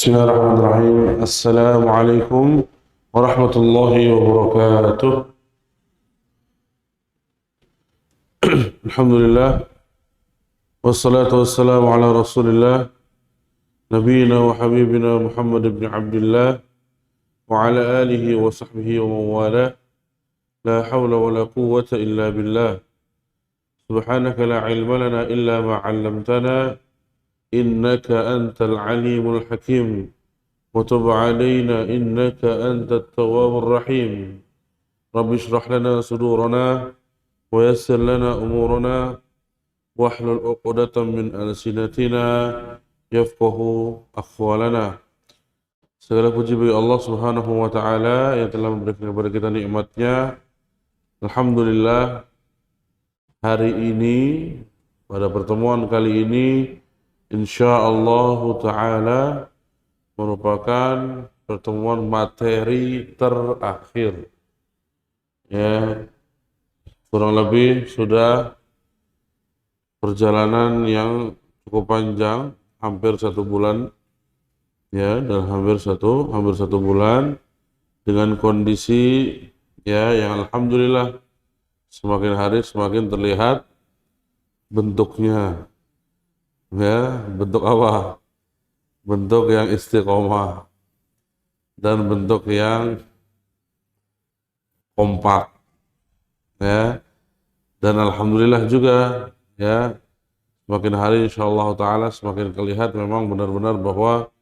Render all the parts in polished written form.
بسم الله الرحمن الرحيم. السلام عليكم ورحمة الله وبركاته. الحمد لله والصلاة والسلام على رسول الله نبينا وحبيبنا محمد بن عبد الله وعلى آله وصحبه ومن والاه. لا حول ولا قوة إلا بالله. سبحانك لا علم لنا إلا ما علمتنا إنك أنت العليم الحكيم وتب علينا إنك أنت التواب الرحيم. رب اشرح لنا صدورنا ويسر لنا أمورنا واحلل عقدة من ألسنتنا يفقه أقوالنا. Segala puji bagi Allah Subhanahu wa taala yang telah memberikan kepada kita nikmat-Nya. Alhamdulillah, hari ini pada pertemuan kali ini insyaallah taala merupakan pertemuan materi terakhir. Ya, kurang lebih sudah perjalanan yang cukup panjang, hampir 1 bulan, ya, dan hampir satu bulan dengan kondisi ya yang alhamdulillah semakin hari semakin terlihat bentuknya. Ya, bentuk apa? Bentuk yang istiqomah dan bentuk yang kompak, ya. Dan alhamdulillah juga, ya, semakin hari insyaallah taala semakin terlihat memang benar-benar bahwa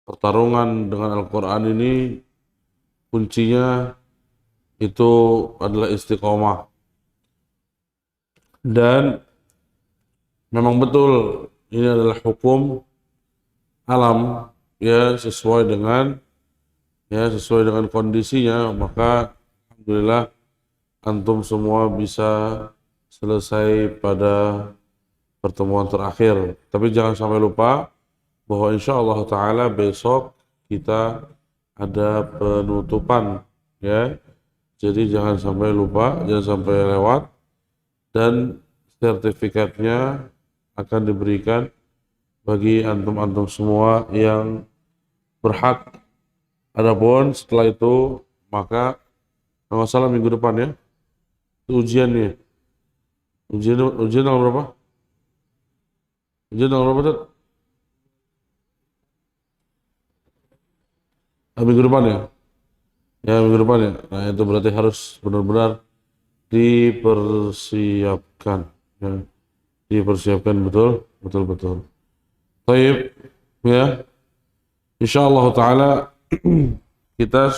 pertarungan dengan Al-Quran ini kuncinya itu adalah istiqomah. Dan memang betul ini adalah hukum alam, ya, sesuai dengan kondisinya, maka alhamdulillah antum semua bisa selesai pada pertemuan terakhir. Tapi jangan sampai lupa bahwa insyaallah taala besok kita ada penutupan, ya. Jadi jangan sampai lupa, jangan sampai lewat, dan sertifikatnya akan diberikan bagi antum-antum semua yang berhak. Adapun setelah itu maka kalau nggak salah minggu depan, ya, itu ujiannya. Ujian tanggal berapa? Ujian tanggal berapa, Tat? Minggu depan, ya? Ya, minggu depan, ya. Nah, itu berarti harus benar-benar dipersiapkan, ya. Dipersiapkan betul, betul, betul. Baik, ya. Insyaallah taala kita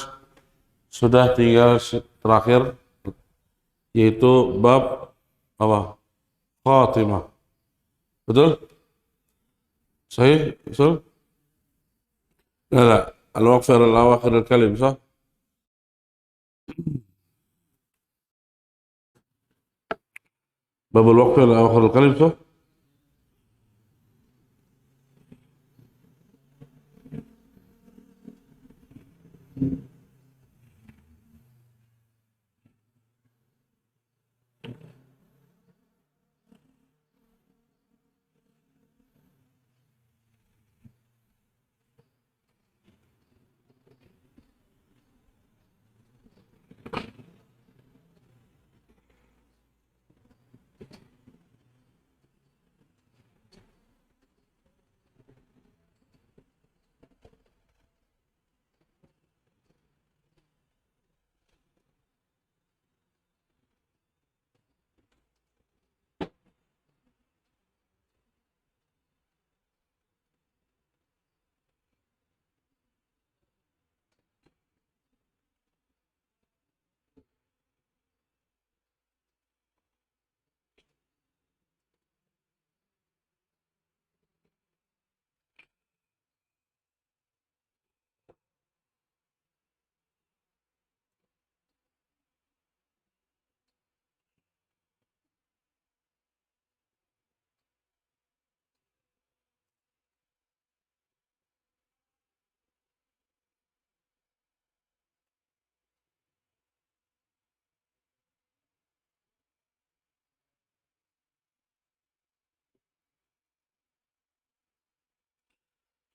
sudah tinggal terakhir, yaitu bab apa? Khatimah. Betul? Sahih? Betul? La, al-waqf ala awakhir al-kalim, sah? Bab al-waqf ala awakhir al-kalim, sah?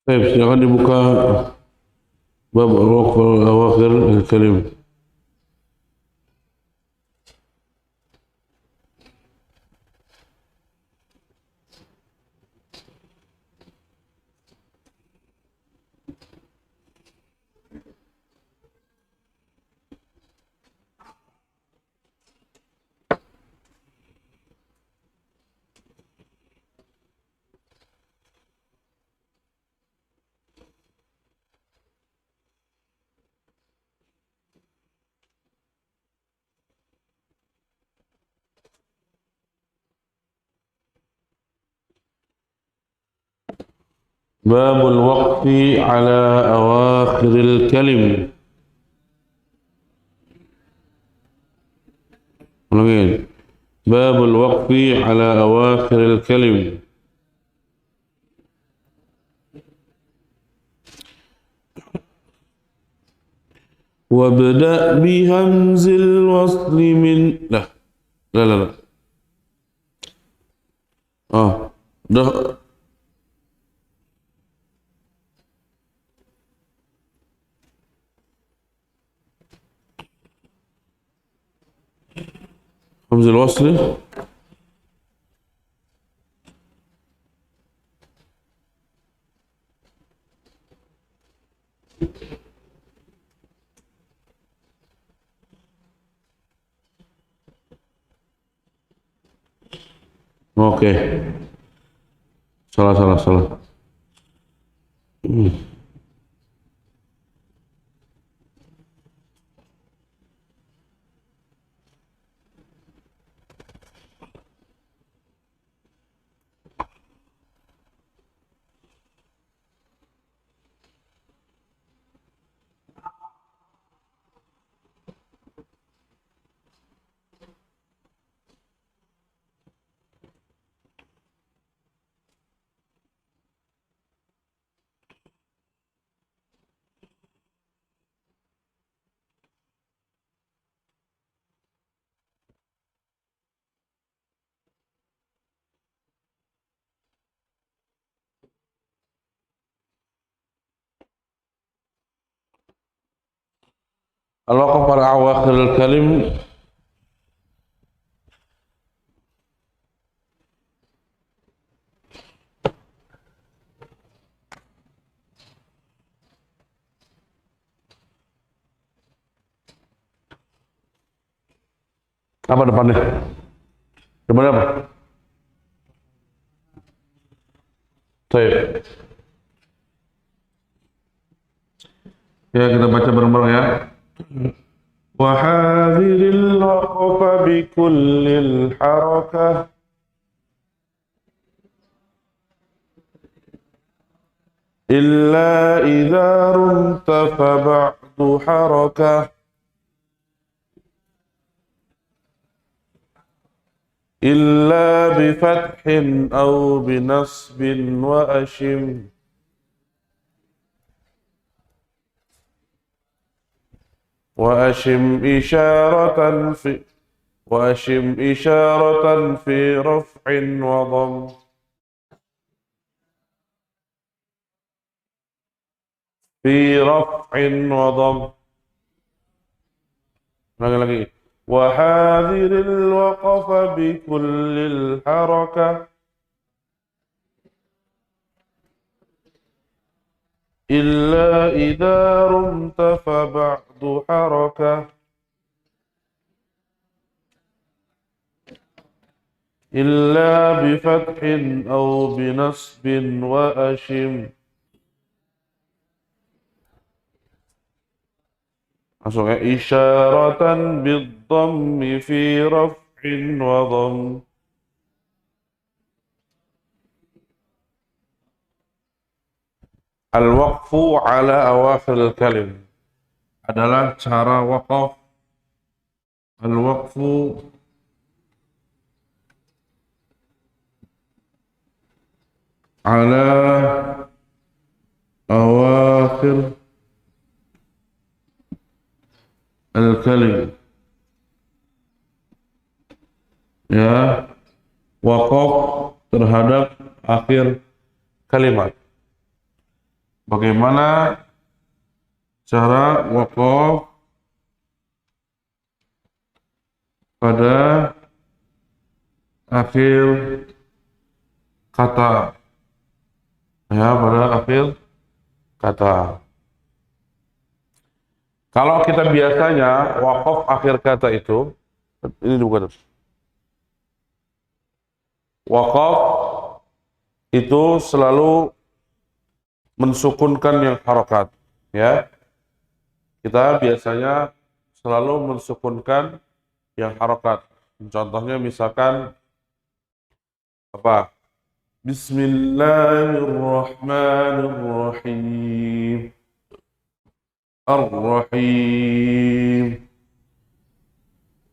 Baik, silakan dibuka bab al-waqf al-awakhir al-kalim. باب الوقف على أواخر الكلم. ulangi. باب الوقف على أواخر الكلم. وابدأ بهمز الوصل من لا لا لا لا ده همز الوصل. Oke, salah salah salah. Al-waqf ala awakhir al-kalim. Apa depannya? Depannya apa? Baik. Ya, kita baca bareng-bareng ya. وحاذر الوقف بكل الحركة إلا إذا رمت فبعد حركة إلا بفتح أو بنصب وأشم وأشم إشارة في رفع وضم lagi وحاذر الوقف بكل الحركة إلا إذا رمت فبعد حركة إلا بفتح أو بنصب وأشم. Langsung ya, isyaratan bid-dhammi fi raf'in wa dhamm. Al-waqfu ala awakhir al-kalim adalah cara waqaf. Al-waqfu ala awakhir al-kalim, ya, waqaf terhadap akhir kalimat. Bagaimana cara wakaf pada akhir kata, ya, pada akhir kata. Kalau kita biasanya wakaf akhir kata itu, ini bukan wakaf itu selalu mensukunkan yang harokat, ya. Kita biasanya selalu mensukunkan yang harokat. Contohnya misalkan apa? Bismillahirrahmanirrahim. Ar-Rahim.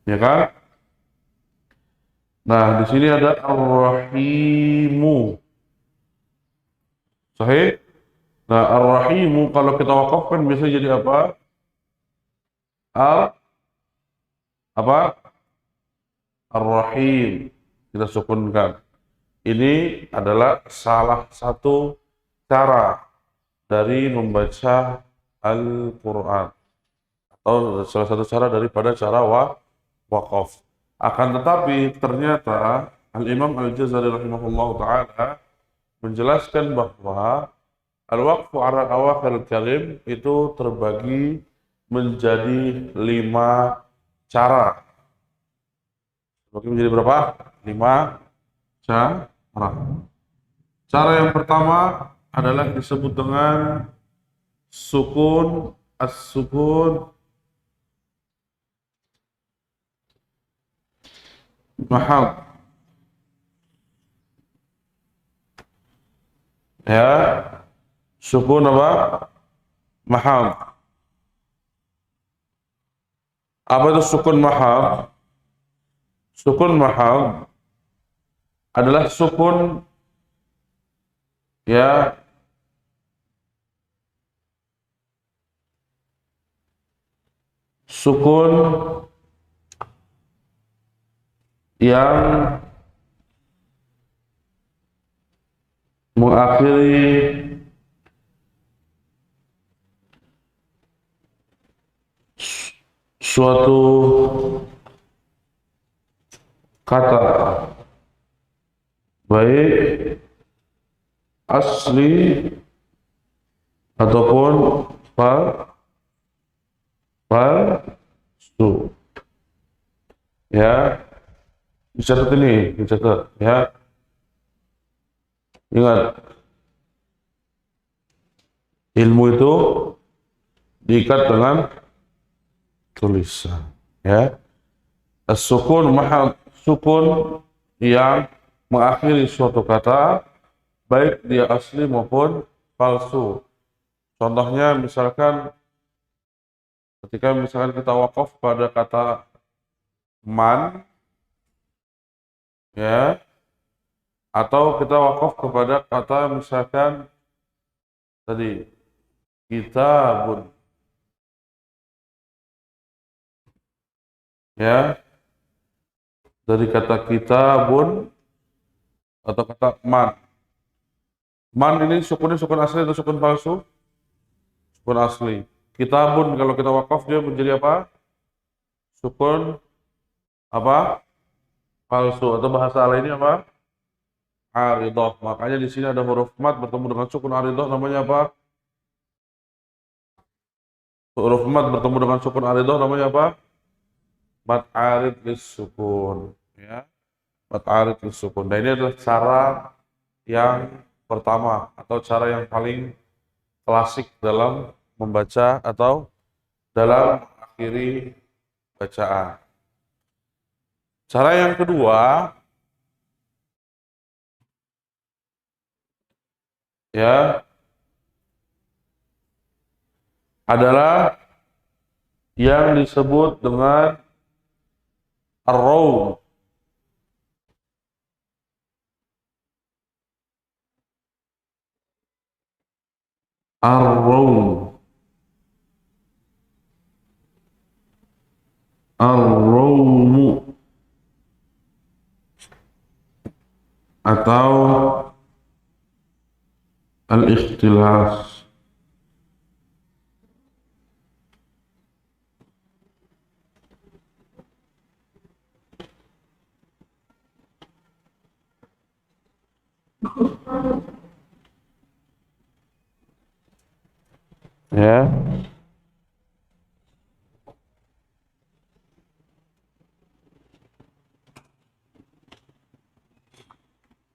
Ya kan? Nah, di sini ada Ar-Rahimu. Sahih? Nah, Ar-Rahimu kalau kita wakafkan bisa jadi apa? Al apa? Ar-Rahim. Kita sukunkan. Ini adalah salah satu cara dari membaca Al-Quran, atau salah satu cara daripada cara wakaf. Akan tetapi ternyata Al-Imam Al-Jazari rahimahullah ta'ala menjelaskan bahwa al-waqfu ala awakhir kalim itu terbagi menjadi 5 cara. Terbagi menjadi berapa? 5 cara. Cara yang pertama adalah disebut dengan sukun, as-sukun mahal, ya, sukun apa? Mahal. Apa itu sukun mahal? Sukun mahal adalah sukun, ya, sukun yang mengakhiri suatu kata, baik asli ataupun palsu. Ya, dicatat ini, dicatat, ya. Ingat, ilmu itu diikat dengan tulisan, ya. As-sukun mahal, sukun yang mengakhiri suatu kata, baik dia asli maupun palsu. Contohnya misalkan ketika misalkan kita wakaf pada kata man, ya, atau kita wakaf kepada kata misalkan tadi kitabun, ya, dari kata kitabun atau kata man. Man ini sukunnya sukun asli atau sukun palsu? Sukun asli. Kitabun kalau kita wakaf dia menjadi apa? Sukun apa? Palsu, atau bahasa lainnya apa? Aridah. Makanya di sini ada huruf mat bertemu dengan sukun aridah, namanya apa? Huruf mat bertemu dengan sukun aridah namanya apa? Mat arid lis sukun, ya. Mat arid lis sukun. Nah, ini adalah cara yang pertama atau cara yang paling klasik dalam membaca atau dalam mengakhiri bacaan. Cara yang kedua, ya, adalah yang disebut dengan ar-raum. Ar-raum. Ar-raumu atau al-ikhtilas. Ya.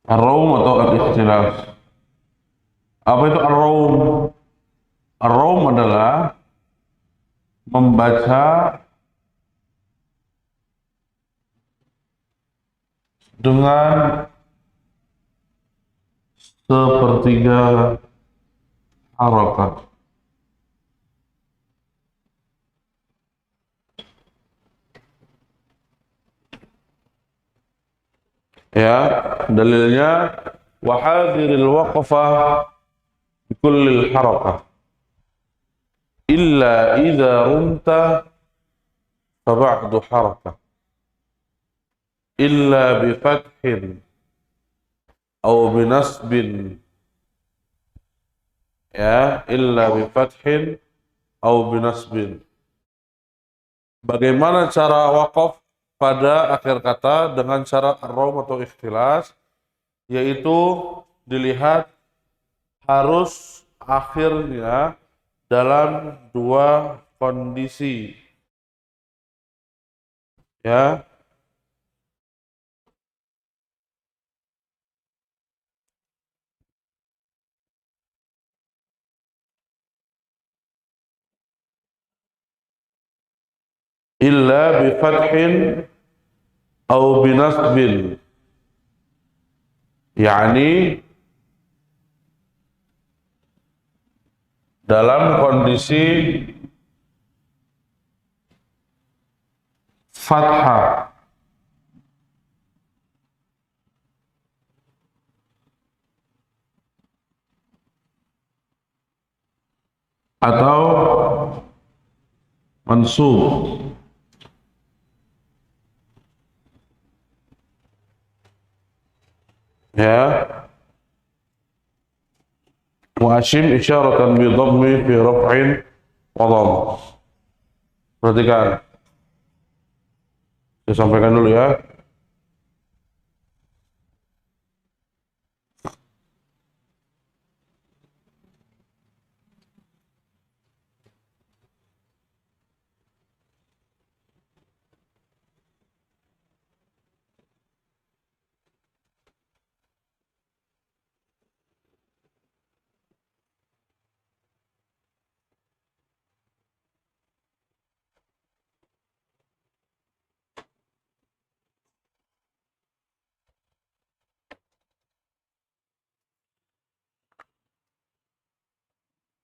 Ar-raum atau al-ikhtilaf. Apa itu ar-raum? Ar-raum adalah membaca dengan sepertiga harokat. Ya, dalilnya wahadiril waqfah bikullil harakah illa idza rumta faba'du harakah illa bifathin aw binasbin, ya, illa bifathin aw binasbin. Bagaimana cara wakaf pada akhir kata dengan cara ar-raum atau ikhtilas, yaitu dilihat harus akhirnya dalam dua kondisi, ya. Illa bifathin aw binasbin, yakni dalam kondisi fathah atau mansub, ya. Mu'asyim isyaratan bi dhammi fi raf'in wa dhamm. Perhatikan, saya sampaikan dulu ya.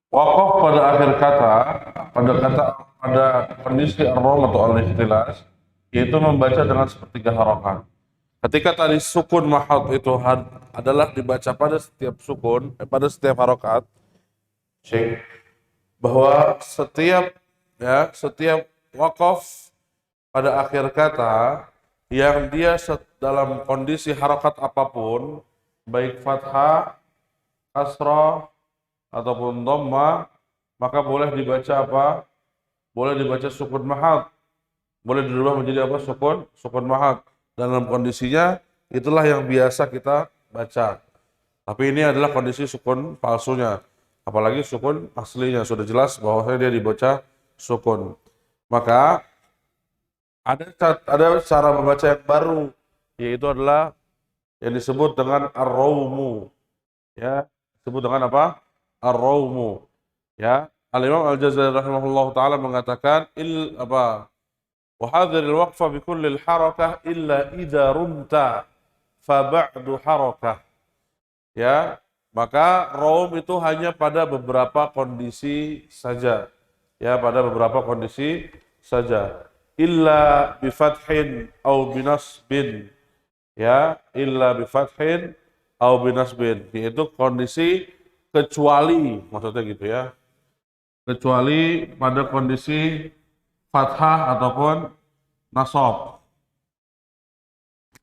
Wakaf pada akhir kata, pada kondisi ar-raum atau al-ikhtilas, yaitu membaca dengan sepertiga harokat. Ketika tadi sukun mahad itu adalah dibaca pada setiap sukun, pada setiap harokat, Syekh, bahwa setiap wakaf pada akhir kata yang dia dalam kondisi harokat apapun, baik fathah, kasrah ataupun dhamma, maka boleh dibaca apa? Boleh dibaca sukun mahad. Boleh dirubah menjadi apa? Sukun mahad. Dalam kondisinya itulah yang biasa kita baca. Tapi ini adalah kondisi sukun palsunya. Apalagi sukun aslinya sudah jelas bahwasanya dia dibaca sukun. Maka ada cara membaca yang baru, yaitu adalah yang disebut dengan ar-raumu. Ya, disebut dengan apa? Ar-raumu. Ya, Al-Imam Al-Jazari rahimahullah taala mengatakan wa hadhiril waqfa bi kullil harakah illa idza rumta fa ba'du harakah. Ya, maka raum itu hanya pada beberapa kondisi saja. Ya, pada beberapa kondisi saja. Illa bi fathin aw binasbin. Ya, illa bi fathin aw binasbin. Yaitu kondisi kecuali, maksudnya gitu ya. Kecuali pada kondisi fathah ataupun nasab.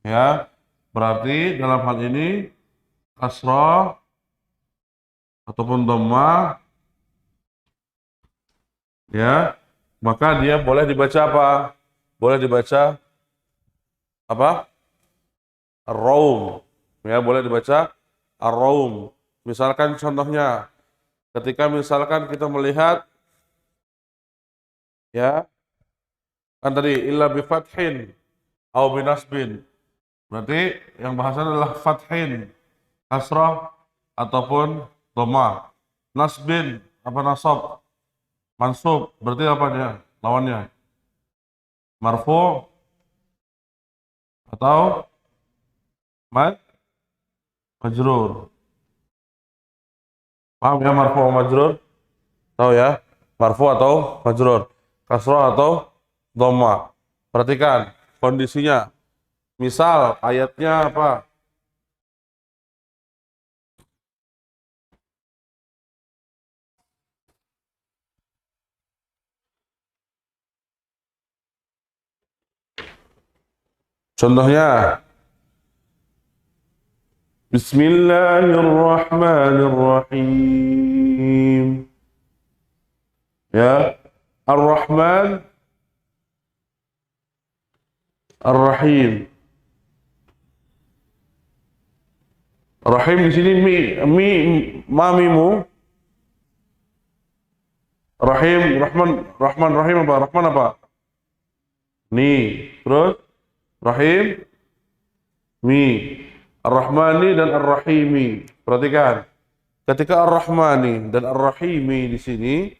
Ya, berarti dalam hal ini kasrah ataupun dhamma, ya, maka dia boleh dibaca apa? Boleh dibaca apa? Ar-raum. Ya, boleh dibaca ar-raum. Misalkan contohnya, ketika misalkan kita melihat, ya, kan tadi illa bi fathin au bi nasbin. Berarti yang bahasan adalah fathin, kasrah ataupun dhamma. Nasbin apa nasab? Mansub. Berarti apa dia? Lawannya marfu atau majrur. Paham ya marfu atau majrur? Tahu ya? Marfu atau majrur. Kasrah atau dhamma. Perhatikan kondisinya. Misal ayatnya apa? Contohnya Bismillahirrahmanirrahim. Ya, Ar-Rahman, Ar-Rahim. Rahim di sini mamimu. Rahim, Rahman, Rahman, Rahim apa? Rahman apa? Ni. Terus Rahim, mi. Ar-Rahmani dan Ar-Rahimi. Perhatikan. Ketika Ar-Rahmani dan Ar-Rahimi di sini,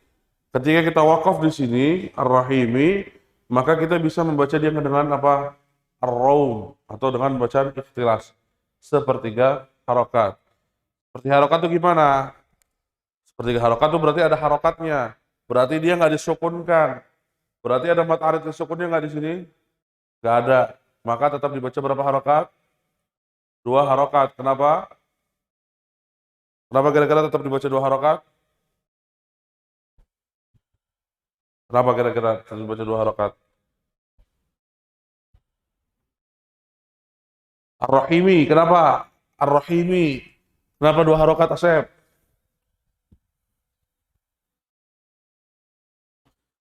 ketika kita wakaf di sini, Ar-Rahimi, maka kita bisa membaca dia dengan apa? Ar-Raum atau dengan bacaan ikhtilas. Sepertiga harokat. Seperti harokat itu gimana? Sepertiga harokat itu berarti ada harokatnya. Berarti dia nggak disukunkan. Berarti ada mat arid sukunnya nggak di sini? Nggak ada. Maka tetap dibaca berapa harokat? 2 harokat. Kenapa? Kenapa kira-kira tetap dibaca 2 harokat? Kenapa kira-kira tetap dibaca 2 harokat? Ar-Rahimi. Kenapa? Ar-Rahimi. Kenapa 2 harokat, Asep?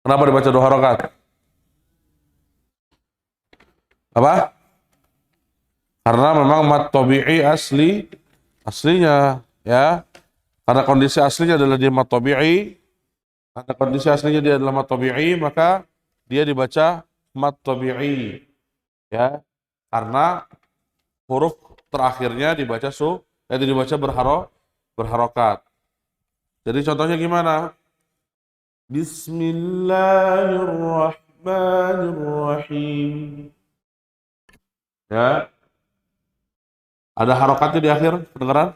Kenapa dibaca 2 harokat? Apa? Karena memang mat tabi'i aslinya, ya. Karena kondisi aslinya adalah dia mat tabi'i. Karena kondisi aslinya dia adalah mat tabi'i, maka dia dibaca mat tabi'i, ya. Karena huruf terakhirnya dibaca dibaca berharokat. Jadi contohnya gimana? Bismillahirrahmanirrahim. Ya, ada harokatnya di akhir, kedengaran?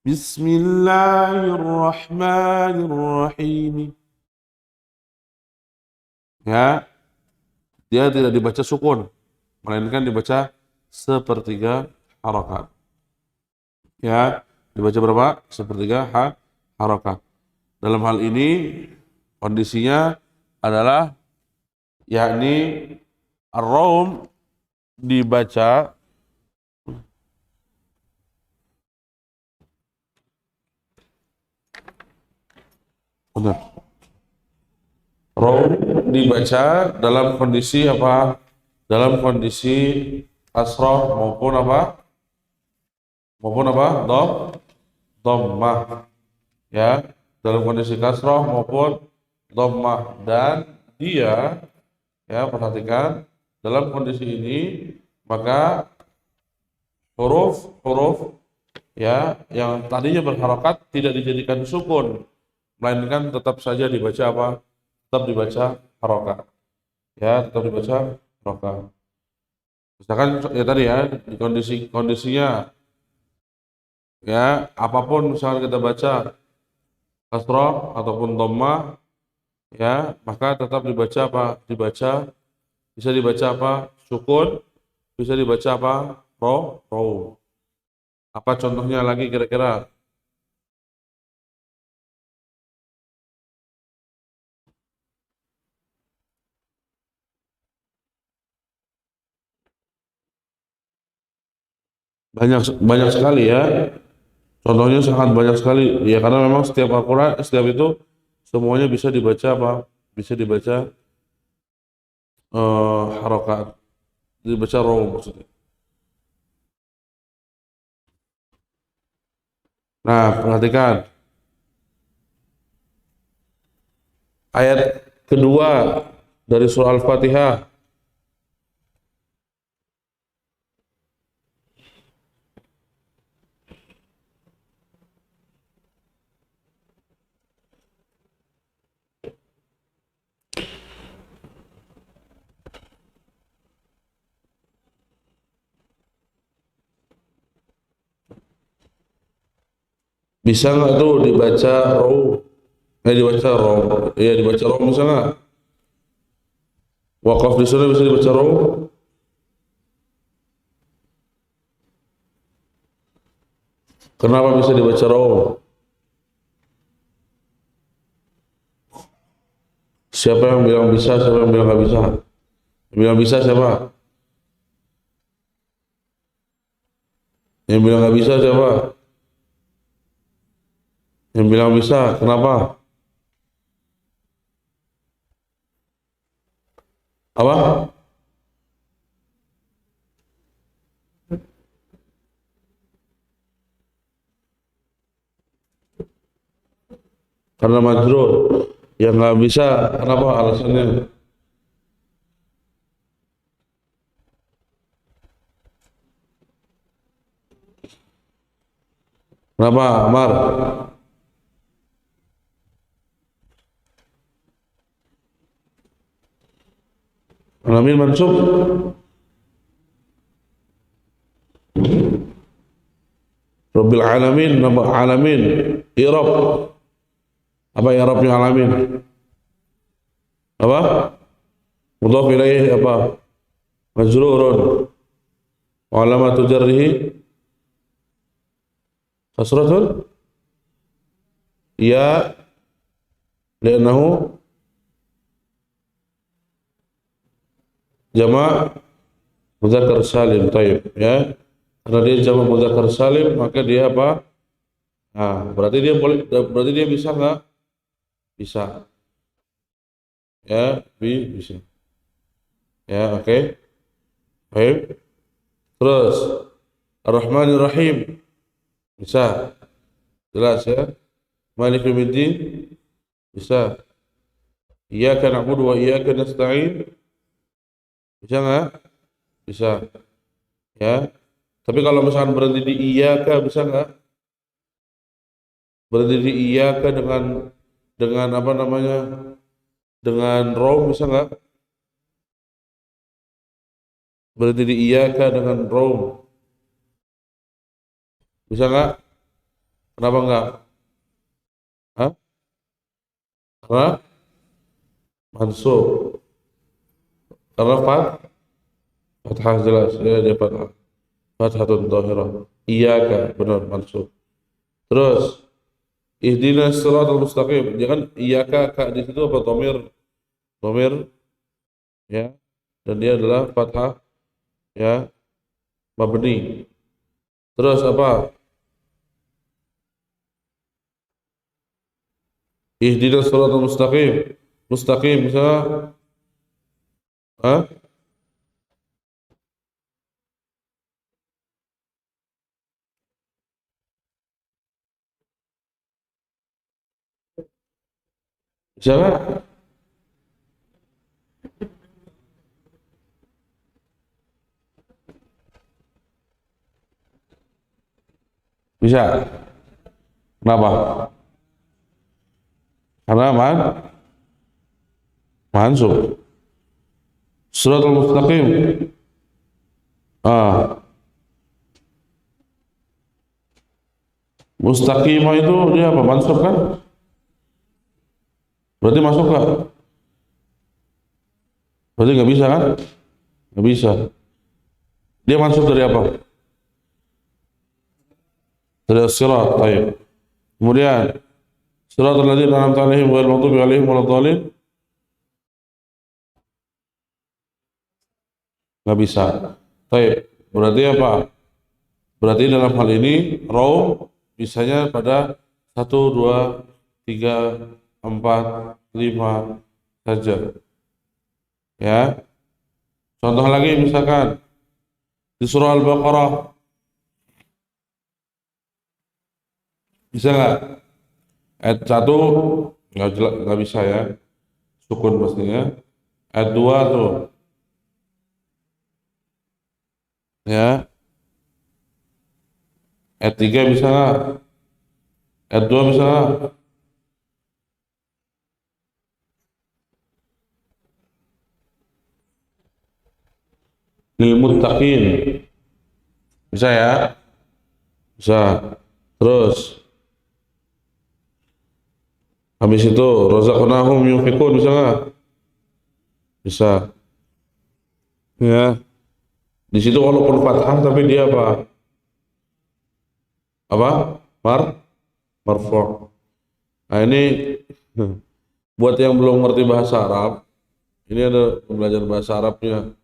Bismillahirrahmanirrahim. Ya, dia tidak dibaca sukun, melainkan dibaca sepertiga harokat. Ya, dibaca berapa? Sepertiga harokat. Dalam hal ini kondisinya adalah yakni ar-raum dibaca raum dibaca dalam kondisi apa? Dalam kondisi kasroh maupun apa? Maupun apa? Dhammah. Ya, dalam kondisi kasroh maupun dhammah, dan dia, ya, perhatikan dalam kondisi ini maka huruf ya yang tadinya berharokat tidak dijadikan sukun, melainkan tetap saja dibaca apa? Tetap dibaca harokat. Ya, tetap dibaca harokat. Misalkan ya tadi ya, di kondisinya ya apapun misalkan kita baca kasroh ataupun dhammah, ya maka tetap dibaca apa? Bisa dibaca apa? Sukun, bisa dibaca apa? Ro. Apa contohnya lagi kira-kira? Banyak banyak sekali ya. Contohnya sangat banyak sekali. Ya karena memang setiap Al-Quran, setiap itu semuanya bisa dibaca apa? Bisa dibaca harokat, dibaca ro maksudnya. Nah, perhatikan ayat kedua dari surah Al-Fatihah. Bisa nggak tuh dibaca raw? Dibaca raw. Iya, dibaca raw bisa nggak? Wakaf di sana bisa dibaca raw? Kenapa bisa dibaca raw? Siapa yang bilang bisa? Siapa yang bilang nggak bisa? Yang bilang bisa siapa? Yang bilang nggak bisa siapa? Yang bilang bisa, kenapa? Apa? Karena majrur. Yang nggak bisa, kenapa alasannya? Kenapa, Amar? Alamin mansub? Rabbil alamin, nama alamin. Irab. Apa irabnya alamin? Apa? Mudhaf ilaih apa? Majrurun. Wa alamatu jarrihi kasratun ya li'annahu jama' mudzakkar salim. Taib ya. Karena dia jama' mudzakkar salim maka dia apa? Nah, berarti dia boleh, berarti dia bisa nggak? Bisa. Ya, bisa. Ya, oke. Baik. Terus Ar-Rahmanir Rahim bisa. Jelas ya. Malik yaumiddin bisa. Iyyaka na'budu wa iyyaka nasta'in bisa nggak? Bisa. Ya. Tapi kalau misalkan berhenti di iyyaka bisa nggak? Berhenti di iyyaka dengan apa namanya? Dengan rom bisa nggak? Berhenti di iyyaka dengan rom bisa nggak? Kenapa nggak? Hah? Karena mansub. Karena fathah jelas ya dia fathah. Fathatun dhahirah. Iyyaka benar mansub. Terus ihdinas siratal mustaqim. Jangan iyyaka ka di situ apa dhamir? Dhamir ya. Dan dia adalah fathah ya mabni. Terus apa? Ihdinas siratal mustaqim. Mustaqim misalnya ah bisa. Bisa. Kenapa? Karena mansub. Siratal mustaqim. Ah, mustaqimah itu dia apa? Mansub kan? Berarti masuk nggak? Berarti nggak bisa kan? Nggak bisa. Dia mansub dari apa? Dari as-sirat. Baik. Kemudian siratal ladzina an'amta 'alaihim ghairil maghdubi 'alaihim waladdallin nggak bisa. Baik. Berarti apa? Berarti dalam hal ini raw bisanya pada satu, dua, tiga, empat, lima saja. Ya. Contoh lagi misalkan di surah Al-Baqarah Bisa nggak? Ayat 1 nggak bisa ya. Sukun pastinya. Ayat 2 tuh. Ya. Ayat 3 bisa nggak? Ayat 2 bisa nggak? Lil muttaqin. Bisa ya? Bisa. Terus habis itu razaqnahum yunfiqun bisa nggak? Bisa. Ya. Di situ walaupun fathah tapi dia apa? Apa? Mar marfu'. Nah ini buat yang belum ngerti bahasa Arab, ini ada belajar bahasa Arabnya.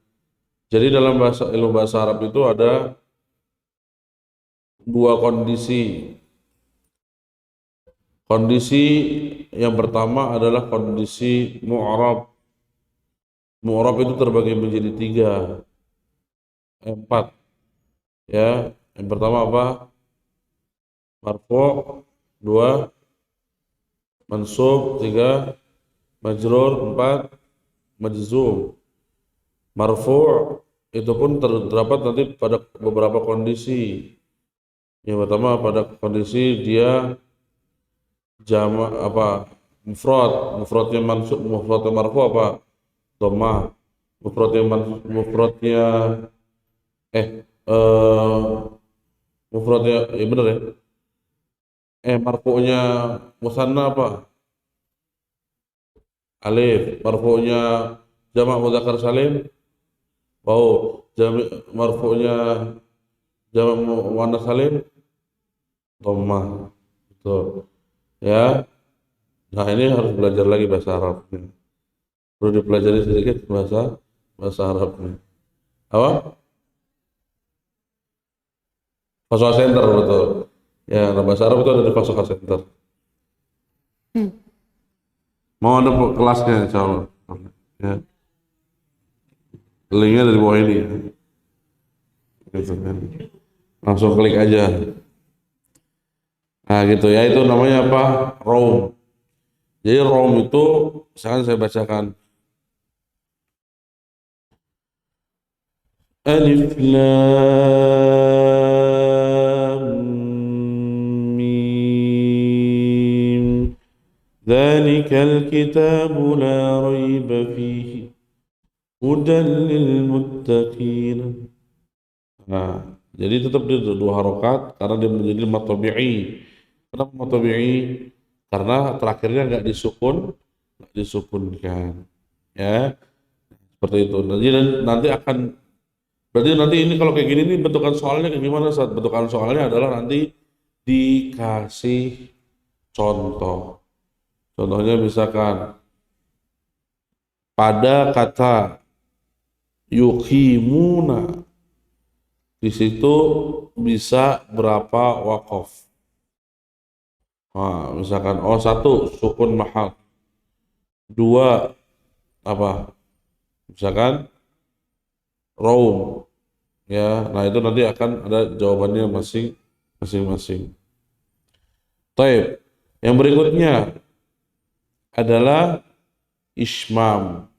Jadi dalam ilmu bahasa Arab itu ada dua kondisi. Kondisi yang pertama adalah kondisi mu'rab. Mu'rab itu terbagi menjadi tiga, empat. Ya, yang pertama apa? Marfu', dua, mansub, tiga, majrur, empat, majzum. Marfu' itu pun terdapat nanti pada beberapa kondisi. Yang pertama pada kondisi dia jama apa mufradnya mansub, mufradnya marfu apa dhamma, mufradnya eh eh mufradnya ya bener ya marfu'nya musanna apa alif, marfu'nya jamak mudzakkar salim wau, marfu'nya jamak muannas salim dhamma. Betul ya. Nah ini harus belajar lagi bahasa Arab, perlu dipelajari sedikit bahasa bahasa Arabnya. Apa? Fasoha Center betul. Ya, nah, bahasa Arab itu ada di Fasoha Center. Mau ada kelasnya insya Allah. Ya, linknya dari bawah ini. Gitu kan. Langsung klik aja. Nah gitu ya, itu namanya apa? Raum. Jadi raum itu, misalkan saya bacakan. Alif Lam Mim. Dzalikal kitabu la raiba fihi. Hudan lil muttaqin. Nah, jadi tetap dia dua harokat karena dia menjadi mat tabi'i. Kenapa mat tabi'i? Karena terakhirnya nggak disukunkan. Ya, seperti itu. Nanti akan berarti nanti ini kalau kayak gini nih bentukan soalnya kayak gimana saat bentukan soalnya adalah nanti dikasih contoh. Contohnya misalkan pada kata yuqimuna di situ bisa berapa wakof. Nah, misalkan satu sukun mahal, dua apa? Misalkan raum, ya. Nah itu nanti akan ada jawabannya masing-masing. Taib. Yang berikutnya adalah ismam.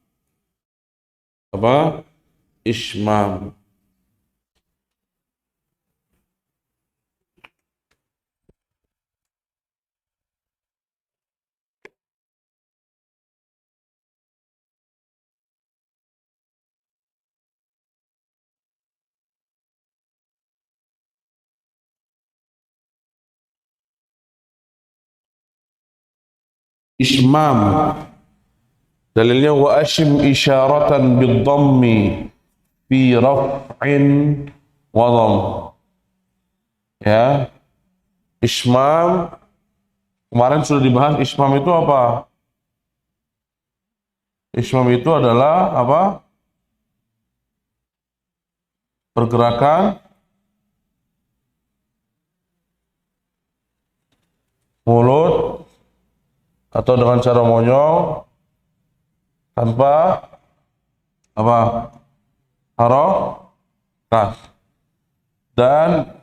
Apa? Ismam. Ismam. Dalilnya wa ashim isyaratan bid-dhammi fi raf'in wa dhamm. Ya. Ismam kemarin sudah dibahas ismam itu apa? Ismam itu adalah apa? Pergerakan mulut atau dengan cara monyong tanpa apa? Harokat dan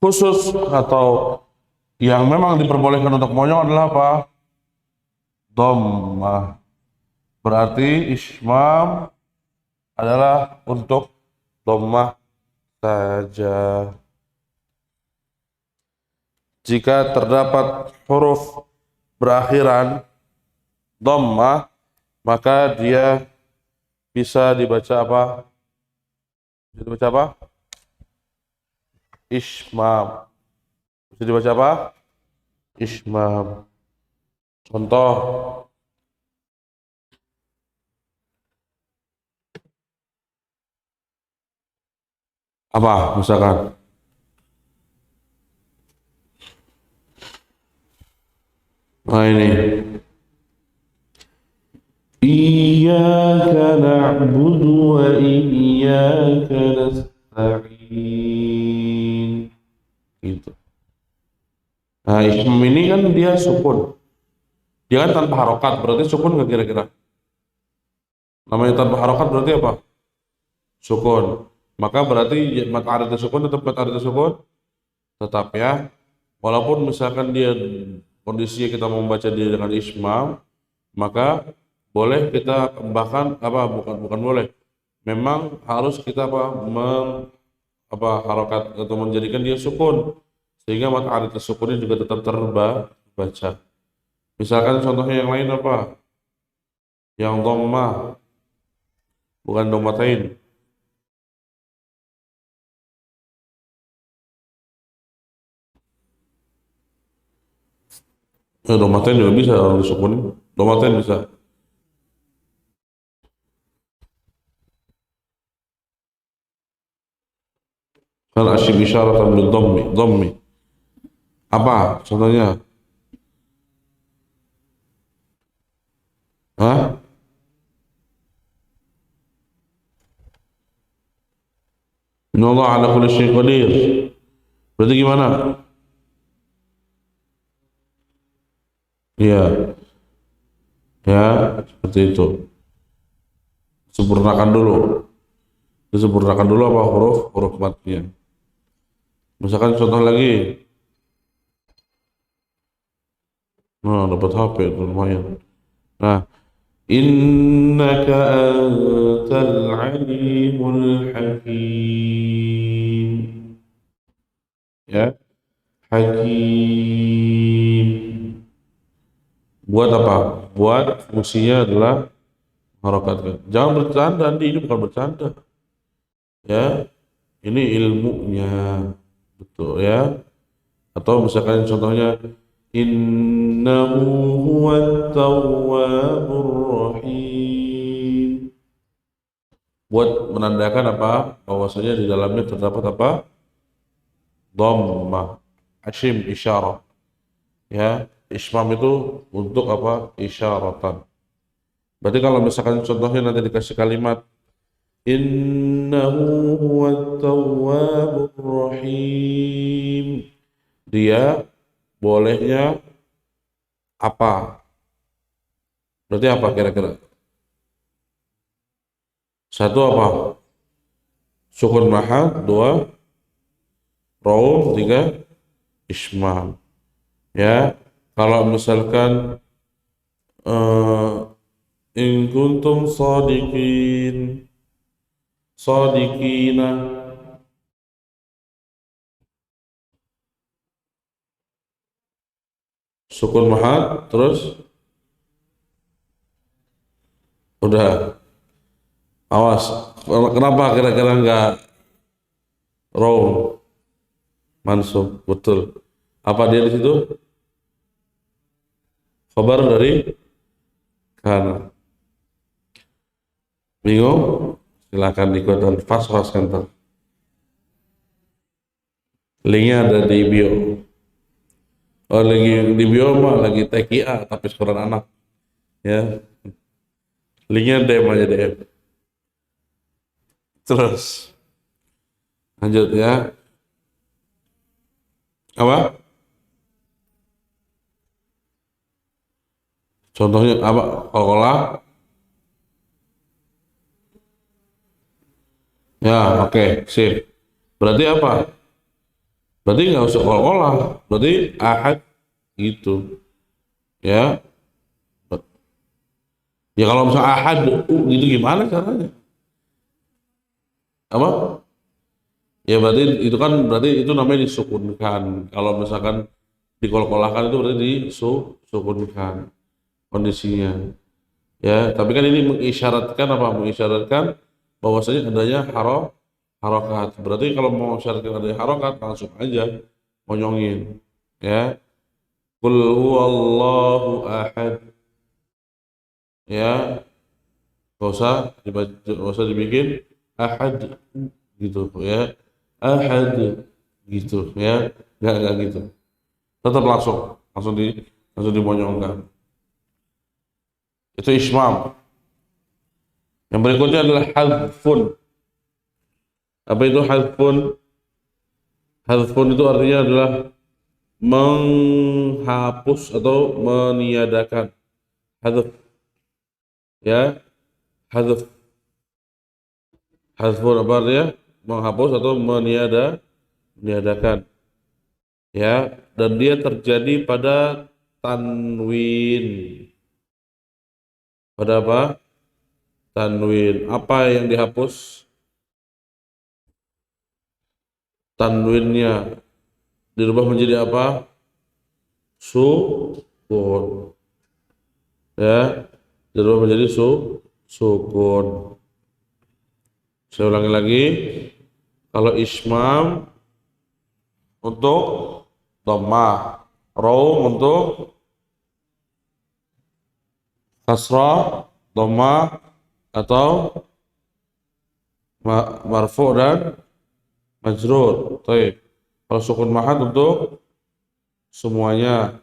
khusus atau yang memang diperbolehkan untuk monyong adalah apa? Dhammah. Berarti ismam adalah untuk dhammah saja. Jika terdapat huruf berakhiran dhammah, maka dia bisa dibaca apa? Bisa dibaca apa? Ismam. Bisa dibaca apa? Ismam. Contoh apa? Misalkan nah ini Iyyaka na'budu wa iyyaka nasta'in. Gitu. Nah, ism ini kan dia sukun. Dia kan tanpa harokat, berarti sukun nggak kira-kira? Namanya tanpa harokat berarti apa? Sukun. Maka berarti mat aridah sukun tetap mat aridah sukun? Tetap ya. Walaupun misalkan dia kondisinya kita membaca dia dengan ismam, maka boleh kita bahkan apa bukan boleh. Memang harus kita apa harokat atau menjadikan dia sukun sehingga mat aridah sukunnya juga tetap terbaca. Misalkan contohnya yang lain apa? Yang dhammah bukan dhammatain. Ya, dhammatain juga bisa orang disukunin. Dhammatain bisa. Kan asyib isyaratan bil dhammi. Apa contohnya? Hah? Innallaha ala kulli syai'in qadir. Berarti gimana? Iya, ya seperti itu. Sempurnakan dulu. Disempurnakan dulu apa huruf matnya. Misalkan contoh lagi. Nah, dapat HP itu lumayan. Nah, innaka antal alimul hakim. Ya, hakim. Buat apa? Buat fungsinya adalah harokatkan. Jangan bercanda, Andi, ini bukan bercanda. Ya, ini ilmunya. Betul ya. Atau misalkan contohnya innahu huwat tawwabur rahim. Buat menandakan apa? Bahwasanya di dalamnya terdapat apa? Dhammah, asyim isyarah. Ya, ismam itu untuk apa? Isyaratan. Berarti kalau misalkan contohnya nanti dikasih kalimat innahu huwat tawwabur rahim. Dia bolehnya apa? Berarti apa kira-kira? Satu apa? Sukun mahal, dua raum, tiga ismam. Ya, kalau misalkan in kuntum sadiqina, sukun mahal, terus udah awas. Kenapa kira-kira nggak raum mansub? Betul. Apa dia di situ? Khabar dari kana. Bingung? Silakan ikutan Fast Center. Linknya ada di bio. Oh, lagi di bio mah lagi TKA tapi sekolah anak. Ya, linknya DM aja DM. Terus lanjut ya. Apa? Contohnya apa? Kokola. Ya, oke, sip. Berarti apa? Berarti nggak usah olah, berarti ahad gitu ya. Ya kalau misalnya ahad gitu gimana caranya? Apa? Ya berarti itu kan berarti itu namanya disukunkan. Kalau misalkan dikolkolahkan itu berarti disukunkan kondisinya. Ya, tapi kan ini mengisyaratkan apa? Mengisyaratkan bahwasanya adanya harokat. Berarti kalau mau syaratkan adanya harokat langsung aja monyongin. Ya, Qul huwallahu ahad. Ya, gak usah dibaca, gak usah dibikin ahad gitu ya. Ahad gitu ya. Enggak gitu. Tetap langsung langsung di langsung dimonyongkan. Itu ismam. Yang berikutnya adalah hadfun. Apa itu hadfun? Hadfun itu artinya adalah menghapus atau meniadakan. Hadf ya, hadf. Hadfun apa artinya? Menghapus atau meniadakan. Ya, dan dia terjadi pada tanwin. Pada apa? Tanwin. Apa yang dihapus? Tanwinnya dirubah menjadi apa? Sukun. Ya, dirubah menjadi sukun. Saya ulangi lagi. Kalau ismam untuk dhammah, raum untuk kasrah, dhammah atau marfu dan majrur. Baik. Kalau sukun mahad untuk semuanya.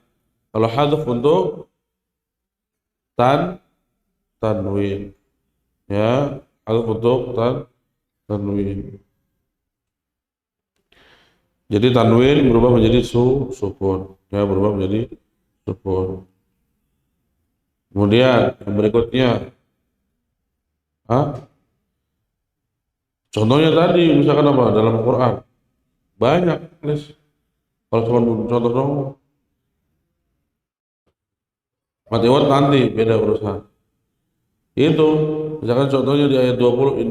Kalau hadf untuk tanwin. Ya, hadf untuk tanwin. Jadi tanwin berubah menjadi sukun. Ya, berubah menjadi sukun. Kemudian yang berikutnya, contohnya tadi misalkan apa dalam Quran banyak, Les. Kalau cuma contoh dong, matiwat nanti beda urusan. Itu misalkan contohnya di ayat 20,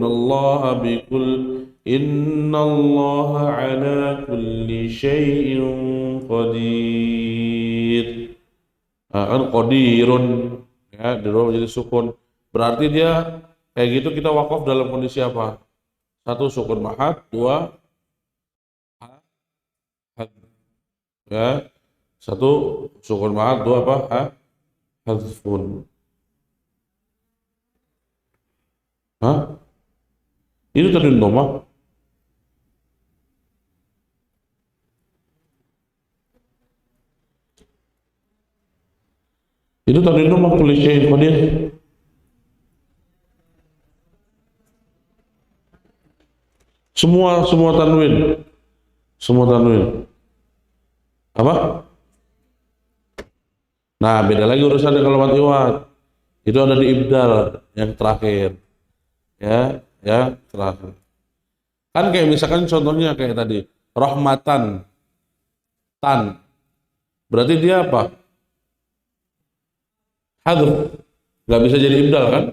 innallaha ala kulli syai'in qadir. Kan qadirun ya dirubah menjadi sukun. Berarti dia kayak gitu kita wakaf dalam kondisi apa? Satu sukun mahad, dua had, ya. Satu sukun mahad, dua apa? Hadfun. Hah? Itu tadi nomah. Itu tadi nomah kulli syai'in qadir. Semua tanwin. Semua tanwin. Apa? Nah, beda lagi urusannya kalau mati iwad. Itu ada di ibdal yang terakhir. Ya, ya, terakhir. Kan kayak misalkan contohnya kayak tadi, rahmatan, tan. Berarti dia apa? Hadf. Nggak bisa jadi ibdal kan?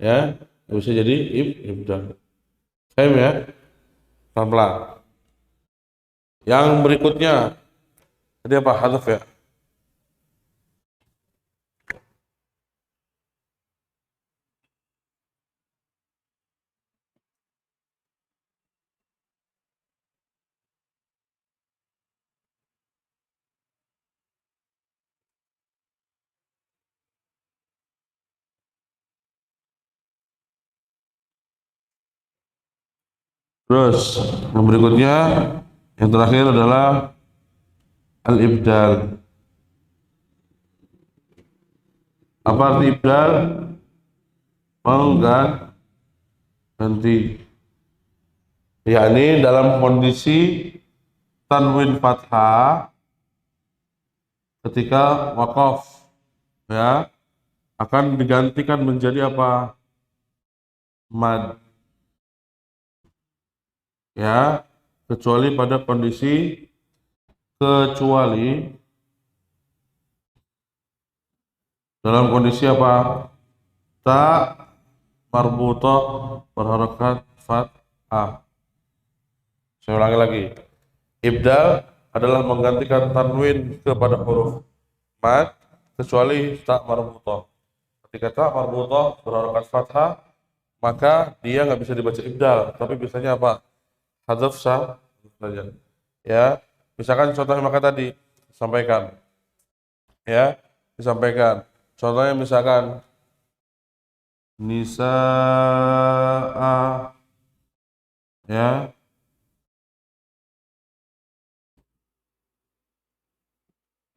Ya, nggak bisa jadi ibdal. Paham ya? Pelan-pelan. Yang berikutnya, tadi apa? Hadf ya? Terus, yang berikutnya, yang terakhir adalah al-ibdal. Apa arti ibdal? Mengganti. Yakni dalam kondisi tanwin fathah ketika wakaf ya akan digantikan menjadi apa? Mad ya, kecuali pada kondisi kecuali dalam kondisi apa? Ta marbutah berharokat fathah. Saya ulangi lagi. Ibdal adalah menggantikan tanwin kepada huruf mad kecuali ta marbutah. Ketika ta marbutah berharokat fathah, maka dia nggak bisa dibaca ibdal, tapi biasanya apa? Hadzaf saja. Ya, misalkan contohnya maka tadi sampaikan, ya, disampaikan. Contohnya misalkan nisaa, ya,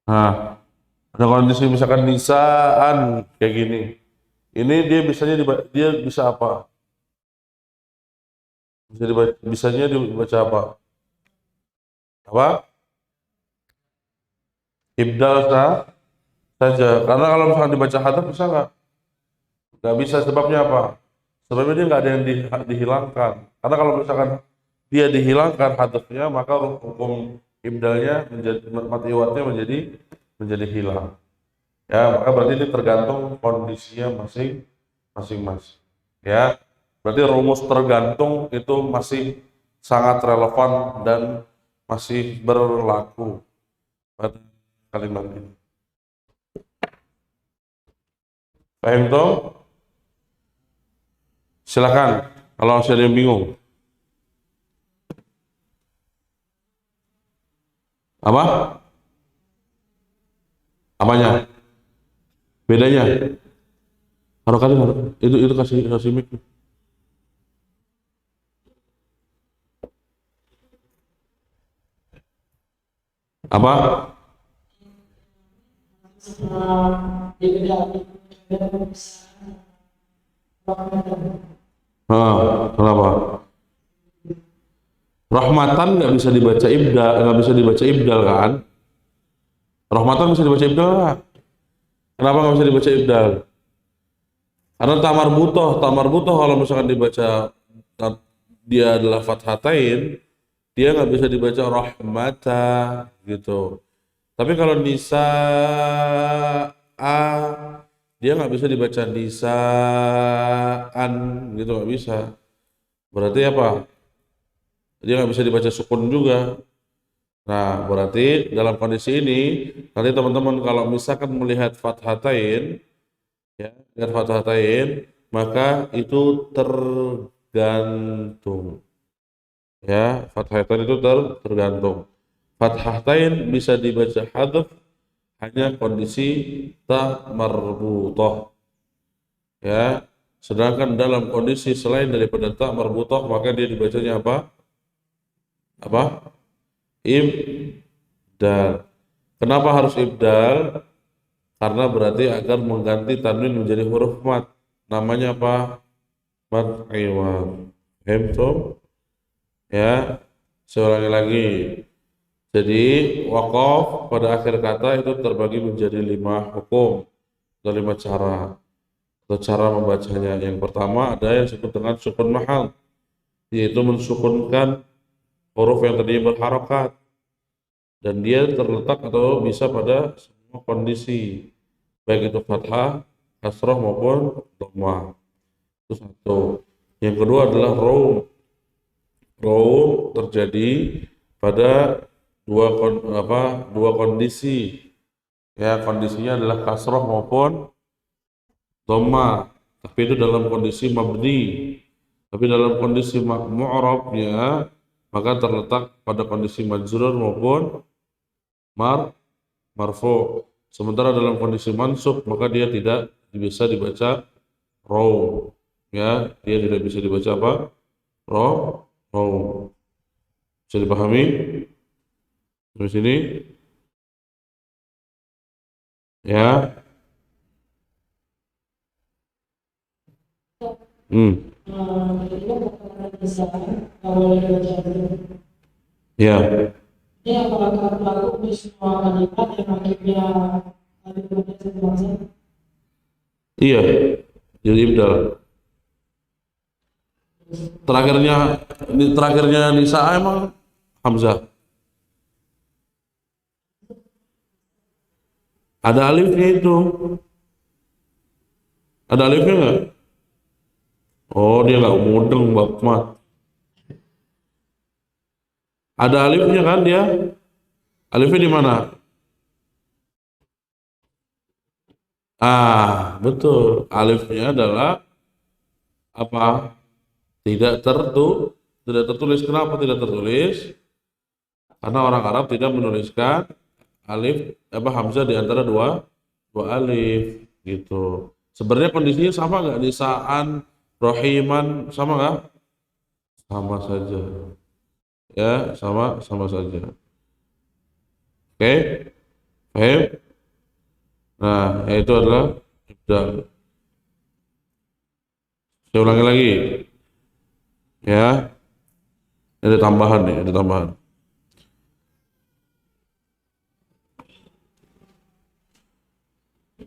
nah ada kondisi misalkan nisaan kayak gini. Ini dia dia bisa apa? Bisanya dibaca apa? Apa? Ibdal saja. Karena kalau misalkan dibaca hadap bisa nggak? Nggak bisa. Sebabnya apa? Sebabnya dia nggak ada yang dihilangkan. Karena kalau misalkan dia dihilangkan hadapnya, maka hukum ibdalnya menjadi mati iwatnya menjadi hilang. Ya, maka berarti ini tergantung kondisinya masing-masing. Ya, berarti rumus tergantung itu masih sangat relevan dan masih berlaku pada kalimat ini. Paham toh? Silakan kalau ada yang bingung. Apa? Apanya? Bedanya? Harokatnya itu kasih mic. Apa? Kenapa? Rahmatan nggak bisa dibaca ibdal, kan? Rahmatan bisa dibaca ibdal nggak? Kenapa nggak bisa dibaca ibdal? Karena tamar butoh kalau misalkan dibaca dia adalah fathatain, dia nggak bisa dibaca rahmata gitu. Tapi kalau nisa a dia nggak bisa dibaca nisaan gitu, nggak bisa. Berarti apa? Dia nggak bisa dibaca sukun juga. Nah, berarti dalam kondisi ini nanti teman-teman kalau misalkan melihat fathatain, ya, lihat fathatain, maka itu tergantung. Ya, fathatain itu tergantung. Fathatain bisa dibaca hadf hanya kondisi ta marbutah. Ya, sedangkan dalam kondisi selain daripada ta marbutah maka dia dibacanya apa? Apa? Ibdal. Kenapa harus ibdal? Karena berarti agar mengganti tanwin menjadi huruf mat. Namanya apa? Mat iwan. Paham? Ya, saya ulangi lagi. Jadi waqaf pada akhir kata itu terbagi menjadi 5 hukum atau 5 cara atau cara membacanya. Yang pertama ada yang disebut dengan sukun mahal, yaitu mensukunkan huruf yang tadinya berharokat dan dia terletak atau bisa pada semua kondisi, baik itu fathah, kasroh maupun dhammah. Itu satu. Yang kedua adalah roum. Roum terjadi pada dua kondisi. Ya, kondisinya adalah kasroh maupun dhammah. Tapi itu dalam kondisi mabni. Tapi dalam kondisi mu'rabnya maka terletak pada kondisi majrur maupun marfu. Sementara dalam kondisi mansub maka dia tidak bisa dibaca raw. Ya, dia tidak bisa dibaca apa? Raw. Bisa dipahami? Dari sini? Ya. Hmm. Ya. Ini apakah berlaku di semua kalimat yang akhirnya ada kalimat. Iya. Jadi ibdal. Terakhirnya Nisa emang Hamzah. Ada alifnya itu. Ada alifnya nggak? Oh, dia nggak mudeng bab mat. Ada alifnya kan dia? Alifnya di mana? Betul. Alifnya adalah apa? Tidak tertulis. Kenapa tidak tertulis? Karena orang Arab tidak menuliskan alif hamzah di antara dua alif gitu. Sebenarnya kondisinya sama nggak? Nisaan, rohiman sama nggak? Sama saja. Ya, sama saja. Oke, paham? Nah, itu adalah ibdal. Saya ulangi lagi, ya. Ada tambahan nih, ada tambahan.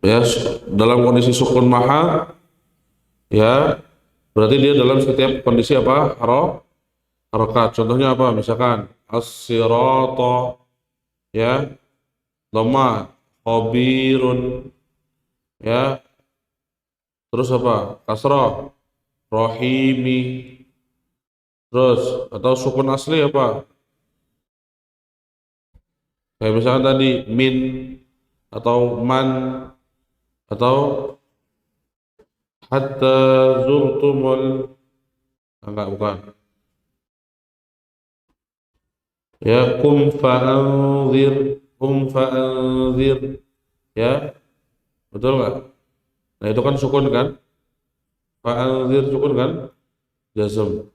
Ya, dalam kondisi sukun mahal, ya, berarti dia dalam setiap kondisi apa? Harokat. Contohnya apa? Misalkan as-sirata, ya, dhamma, khabirun, ya, terus apa? Kasrah, rohimi, terus atau sukun asli apa? Kayak misalkan tadi min atau man atau hatta zurtumul, enggak, bukan, ya, kum fa'anzir, ya, betul nggak? Nah itu kan sukun kan? Fa'anzir sukun kan? Jazm.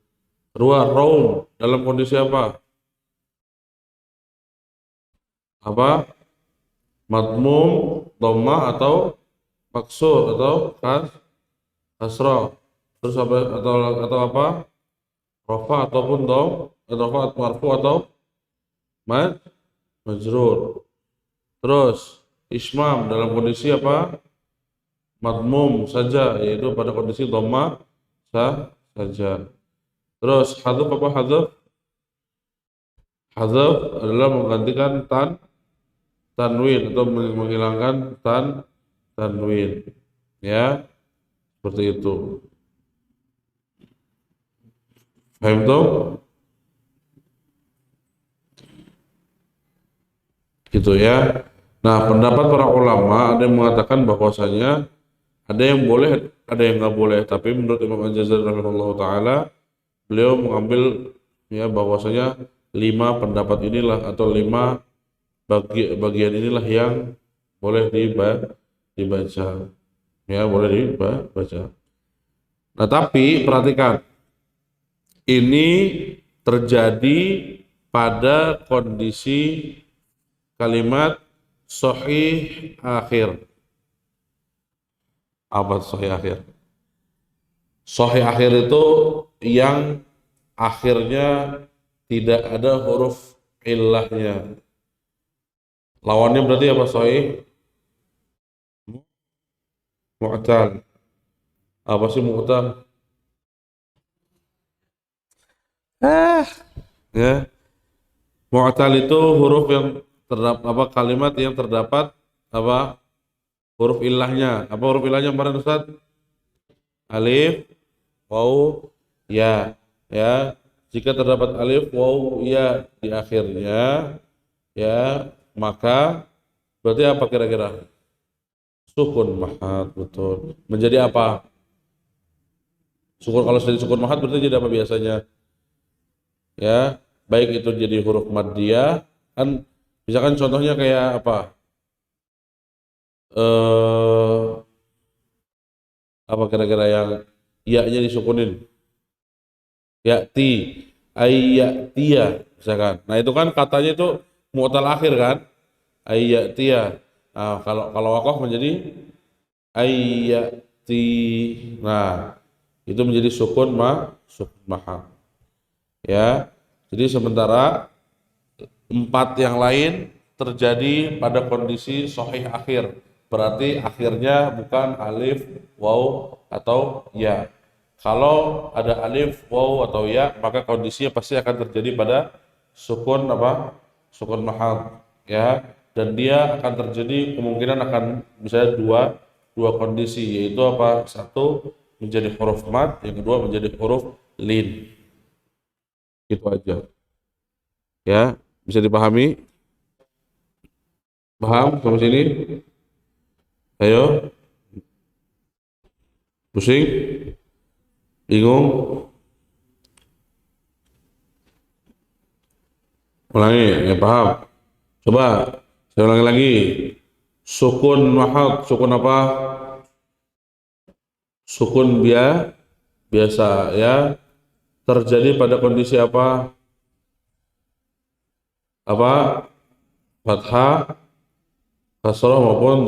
Raum dalam kondisi apa? Madmum, dhamma atau maksur atau kasrah. Terus apa atau apa? Rafa ataupun rafa marfu atau majrur. Terus ismam dalam kondisi apa? Madmum saja, yaitu pada kondisi dhamma saja. Terus hadzf apa hadzf? Hadzf adalah menggantikan tanwin atau menghilangkan tanwin. Ya, seperti itu. Paham tuh? Gitu ya. Nah, pendapat para ulama ada yang mengatakan bahwasanya ada yang boleh, ada yang nggak boleh. Tapi menurut Imam Al-Jazari rahimahullah taala, beliau mengambil ya bahwasanya 5 pendapat inilah atau 5 bagian inilah yang boleh dibaca. Ya, boleh dibaca. Nah, tapi perhatikan, ini terjadi pada kondisi kalimat sahih akhir. Apa sahih akhir? Sahih akhir itu yang akhirnya tidak ada huruf illahnya. Lawannya berarti apa sahih? Mu'tal. Apa sih mu'tal? Ya, mu'tal itu huruf yang terdapat kalimat yang terdapat huruf ilahnya. Apa huruf ilahnya kemarin Ustaz? Alif, waw, ya. Ya, jika terdapat alif, waw, ya di akhirnya, ya, maka berarti apa kira-kira? Sukun mahat, betul. Menjadi apa? Sukun, kalau jadi sukun mahat berarti jadi apa biasanya? Ya, baik itu jadi huruf maddiyah, kan misalkan contohnya kayak apa? Apa kira-kira yang ya-nya disukunin? Ya'ti, ayya'tiya, misalkan. Nah, itu kan katanya itu mu'tal akhir kan? Ayya'tiya. Nah, kalau waqaf menjadi ayya'ti. Nah, itu menjadi sukun maha. Ya. Jadi sementara 4 yang lain terjadi pada kondisi sahih akhir. Berarti akhirnya bukan alif, waw, atau ya. Kalau ada alif, waw, atau ya, maka kondisinya pasti akan terjadi pada sukun Sukun mahal. Ya. dan dia akan terjadi kemungkinan akan misalnya dua kondisi, yaitu apa? Satu menjadi huruf mat, yang kedua menjadi huruf lin. Itu aja. Ya, bisa dipahami? Paham sampai sini? Ayo, pusing? Bingung? Ulangi, ya paham? Coba, saya ulangi lagi. Sukun mahad, sukun apa? Sukun biasa ya. Terjadi pada kondisi apa? Apa? Fathah, kasrah maupun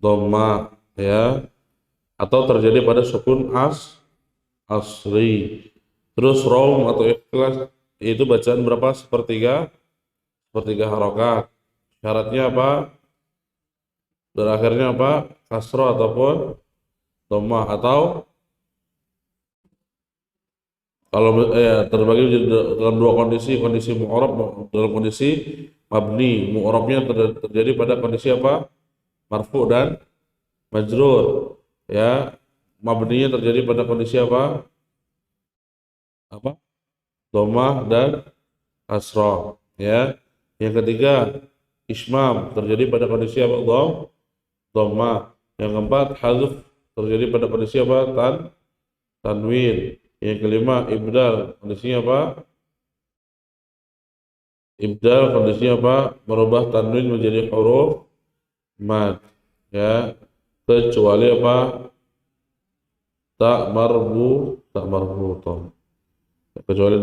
dhamma ya. Atau terjadi pada sukun asri. Terus rom atau ikhlas itu bacaan berapa? Sepertiga harokat. Syaratnya apa? Berakhirnya apa? Kasrah ataupun dhammah, atau kalau terbagi dalam dua kondisi, kondisi mu'rab dalam kondisi mabni. Mu'rabnya terjadi pada kondisi apa? Marfu dan majrur. Ya, mabninya terjadi pada kondisi apa? Apa? Dhammah dan kasrah. Ya. Yang ketiga, ismam terjadi pada kondisi apa? Dhammah. Yang keempat, hadzf terjadi pada kondisi apa? Tanwin. Yang kelima, ibdal. Kondisinya apa? Ibdal kondisinya apa? Merubah tanwin menjadi huruf mad. Ya. Kecuali apa? Tak marbutoh. Kecuali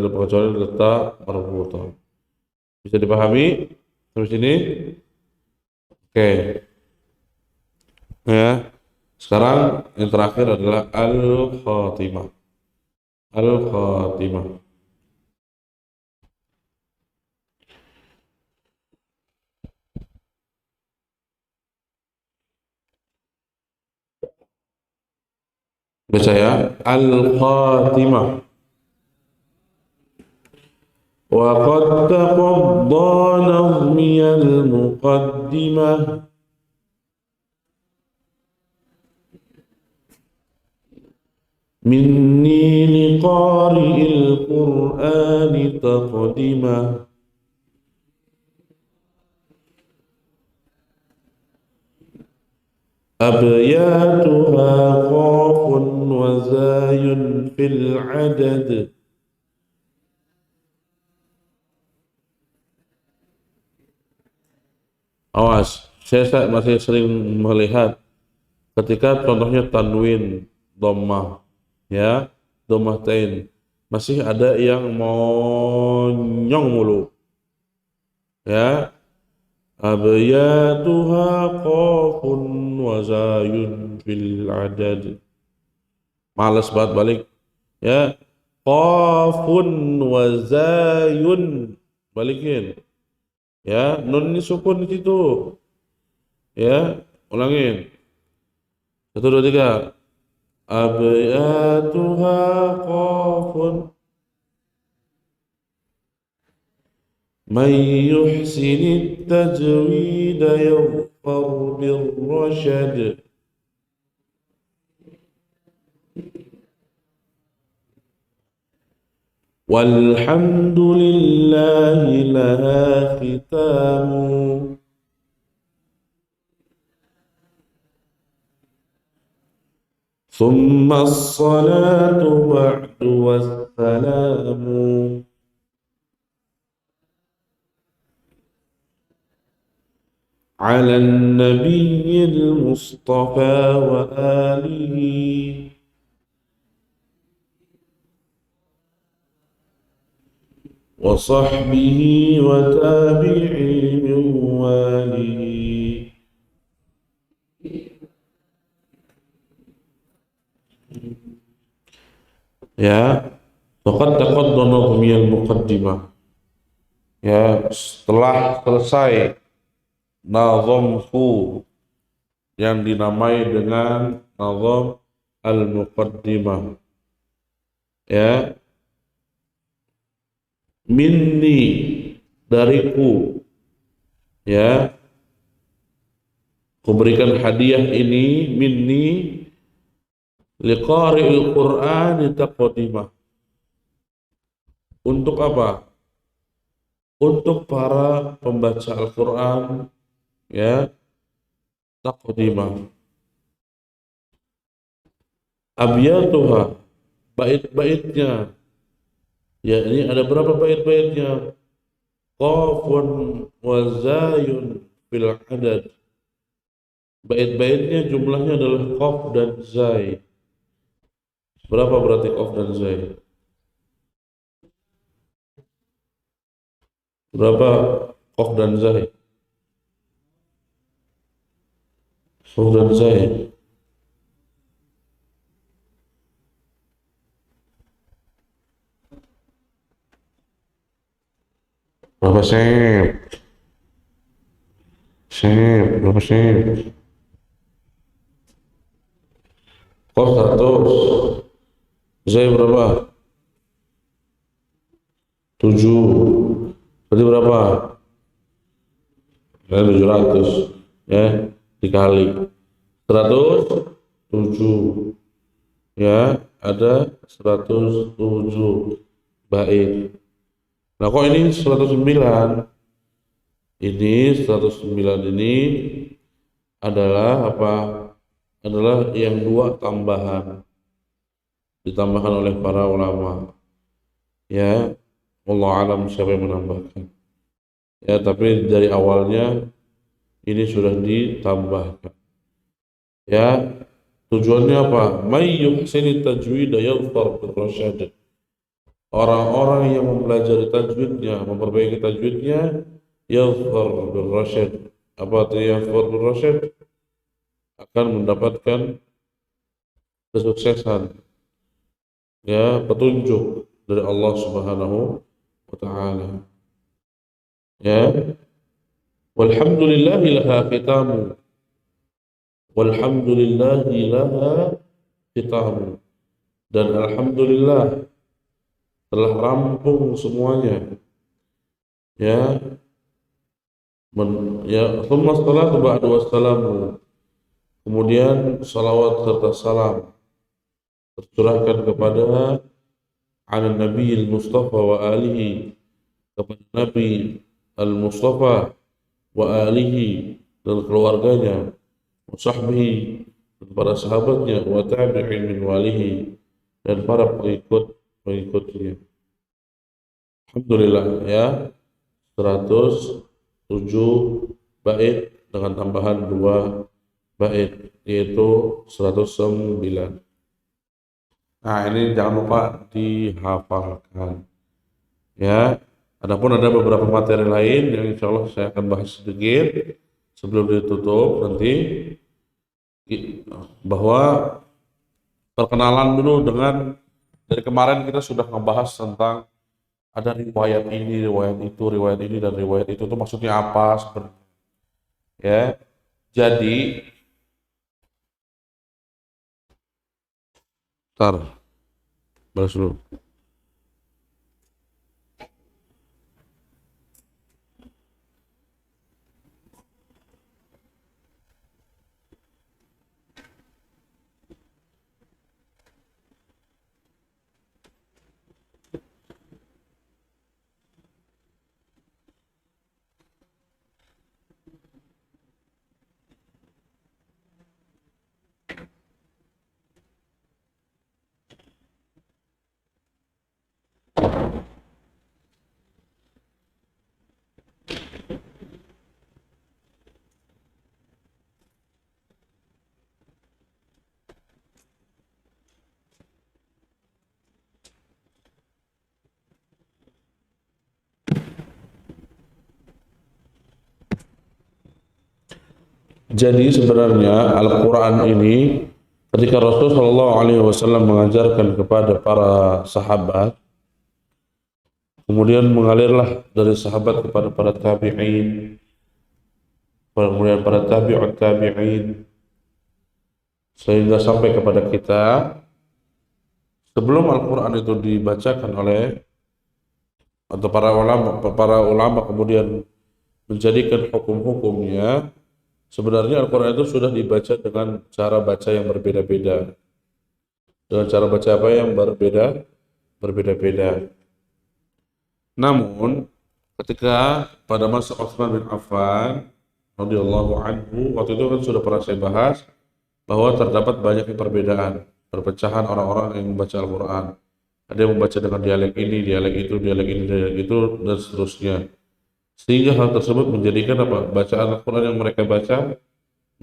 tak marbutoh. Bisa dipahami sampai sini? Oke. Ya. Sekarang yang terakhir adalah al-khatimah. Al-khatimah. Baca ya. Al-khatimah. Wa qad taqadda nazmi al-muqaddimah minni liqari'il Qur'ani taqdimah. أبياتها قاف وزاي في العدد Awas, saya masih sering melihat ketika contohnya tanwin, dhammah, ya, dhammah tain, masih ada yang monyong mulu, ya. Abyatuha qafun wa zayun fil adad. Males banget balik, ya. Qafun wa zayun, balikin, ya. Nun ini sukun di situ, ya. Ulangin. 1, 2, 3. Abyatuha qafun man yuhsinit tajwid yaghfar birrashad. Walhamdulillahi laha khitamu. ثم الصلاة بعد والسلام على النبي المصطفى وآله وصحبه وتابعي من واله. Ya, faqad taqaddama nazmiyal muqaddimah. Ya, setelah selesai nazamku yang dinamai dengan nazam al-muqaddimah, ya, minni, dariku, Ya, kuberikan hadiah ini minni liqari'il Qur'ani taqdimah. Untuk apa? Untuk para pembaca Al-Quran, ya, taqdimah. Abyatuha, bait-baitnya. Ya, ini ada berapa bait-baitnya? Qafun wa zayun fil adad. Bait-baitnya jumlahnya adalah qaf dan zay. Berapa berarti qaf dan zay? Berapa qaf dan zay? Qaf dan zay. Berapa sep? Berapa sep? Qaf 100. Zay berapa? 7. Berarti berapa? 700. Ya, dikali 107. Ya, ada 107 bait. Nah, kok ini 109? Ini 109 ini adalah apa? Adalah yang dua tambahan. Ditambahkan oleh para ulama. Ya, Allah alam siapa yang menambahkan. Ya, tapi dari awalnya ini sudah ditambahkan. Ya, tujuannya apa? May yuhsini tajwid yaghfar bil rasyad. Orang-orang yang mempelajari tajwidnya, memperbaiki tajwidnya, yaghfar bil rasyad. Apa itu yaghfar bil rasyad? Akan mendapatkan kesuksesan, ya, petunjuk dari Allah Subhanahu wa taala. Ya, walhamdulillahi laha khitamu. Walhamdulillahi laha khitamu. Dan alhamdulillah telah rampung semuanya. Ya, ya, thumma salatu ba'du wassalamu. Kemudian salawat serta salam tercurahkan kepada ala Nabi al-Mustafa wa alihi, kepada Nabi al-Mustafa wa alihi dan keluarganya, wa sahbihi dan para sahabatnya, wa tabi'in min walihi dan para pengikutnya. Alhamdulillah, ya, 107 bait dengan tambahan 2 bait, yaitu 109. Nah, ini jangan lupa dihafalkan. Ya, adapun ada beberapa materi lain yang insya Allah saya akan bahas sedikit sebelum ditutup nanti, bahwa perkenalan dulu dengan, dari kemarin kita sudah ngebahas tentang ada riwayat ini, riwayat ini, dan riwayat itu tuh maksudnya apa sebenarnya. Ya, jadi, balas dulu. Jadi sebenarnya Al-Quran ini, ketika Rasul Shallallahu Alaihi Wasallam mengajarkan kepada para sahabat, kemudian mengalirlah dari sahabat kepada para tabi'in, kemudian para tabi'ut tabi'in, sehingga sampai kepada kita. Sebelum Al-Quran itu dibacakan oleh atau para ulama kemudian menjadikan hukum-hukumnya, sebenarnya Al-Quran itu sudah dibaca dengan cara baca yang berbeda-beda. Dengan cara baca apa yang berbeda-beda. Namun, ketika pada masa Utsman bin Affan radhiyallahu anhu, waktu itu kan sudah pernah saya bahas bahwa terdapat banyak perbedaan, perpecahan orang-orang yang membaca Al-Quran. Ada yang membaca dengan dialek ini, dialek itu, dialek ini, dialek itu, dan seterusnya. Sehingga hal tersebut menjadikan apa? Bacaan Al-Quran yang mereka baca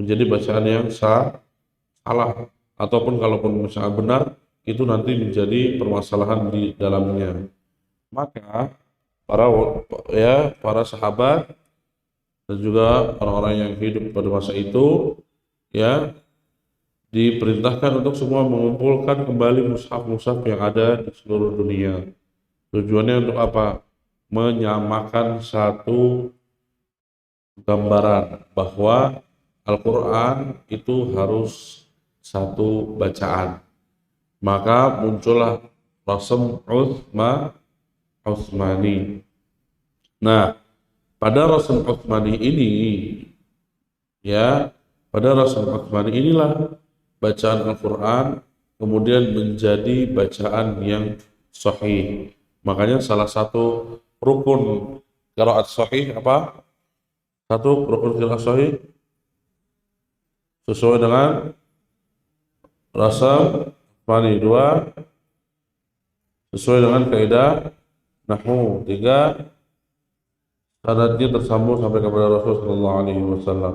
menjadi bacaan yang salah, ataupun kalaupun misalnya benar, itu nanti menjadi permasalahan di dalamnya. Maka para para sahabat dan juga orang-orang yang hidup pada masa itu ya diperintahkan untuk semua mengumpulkan kembali mushaf-mushaf yang ada di seluruh dunia. Tujuannya untuk apa? Menyamakan satu gambaran bahwa Al-Quran itu harus satu bacaan. Maka muncullah Rasm Utsmani. Nah, pada Rasm Utsmani ini, ya, pada Rasm Utsmani inilah bacaan Al-Quran kemudian menjadi bacaan yang sahih. Makanya salah satu rukun qiraat sahih apa? Satu rukun qiraat sahih sesuai dengan Rasm Utsmani. Dua, sesuai dengan kaidah nahwu. Tiga, sanadnya tersambung sampai kepada Rasul Sallallahu Alaihi Wasallam.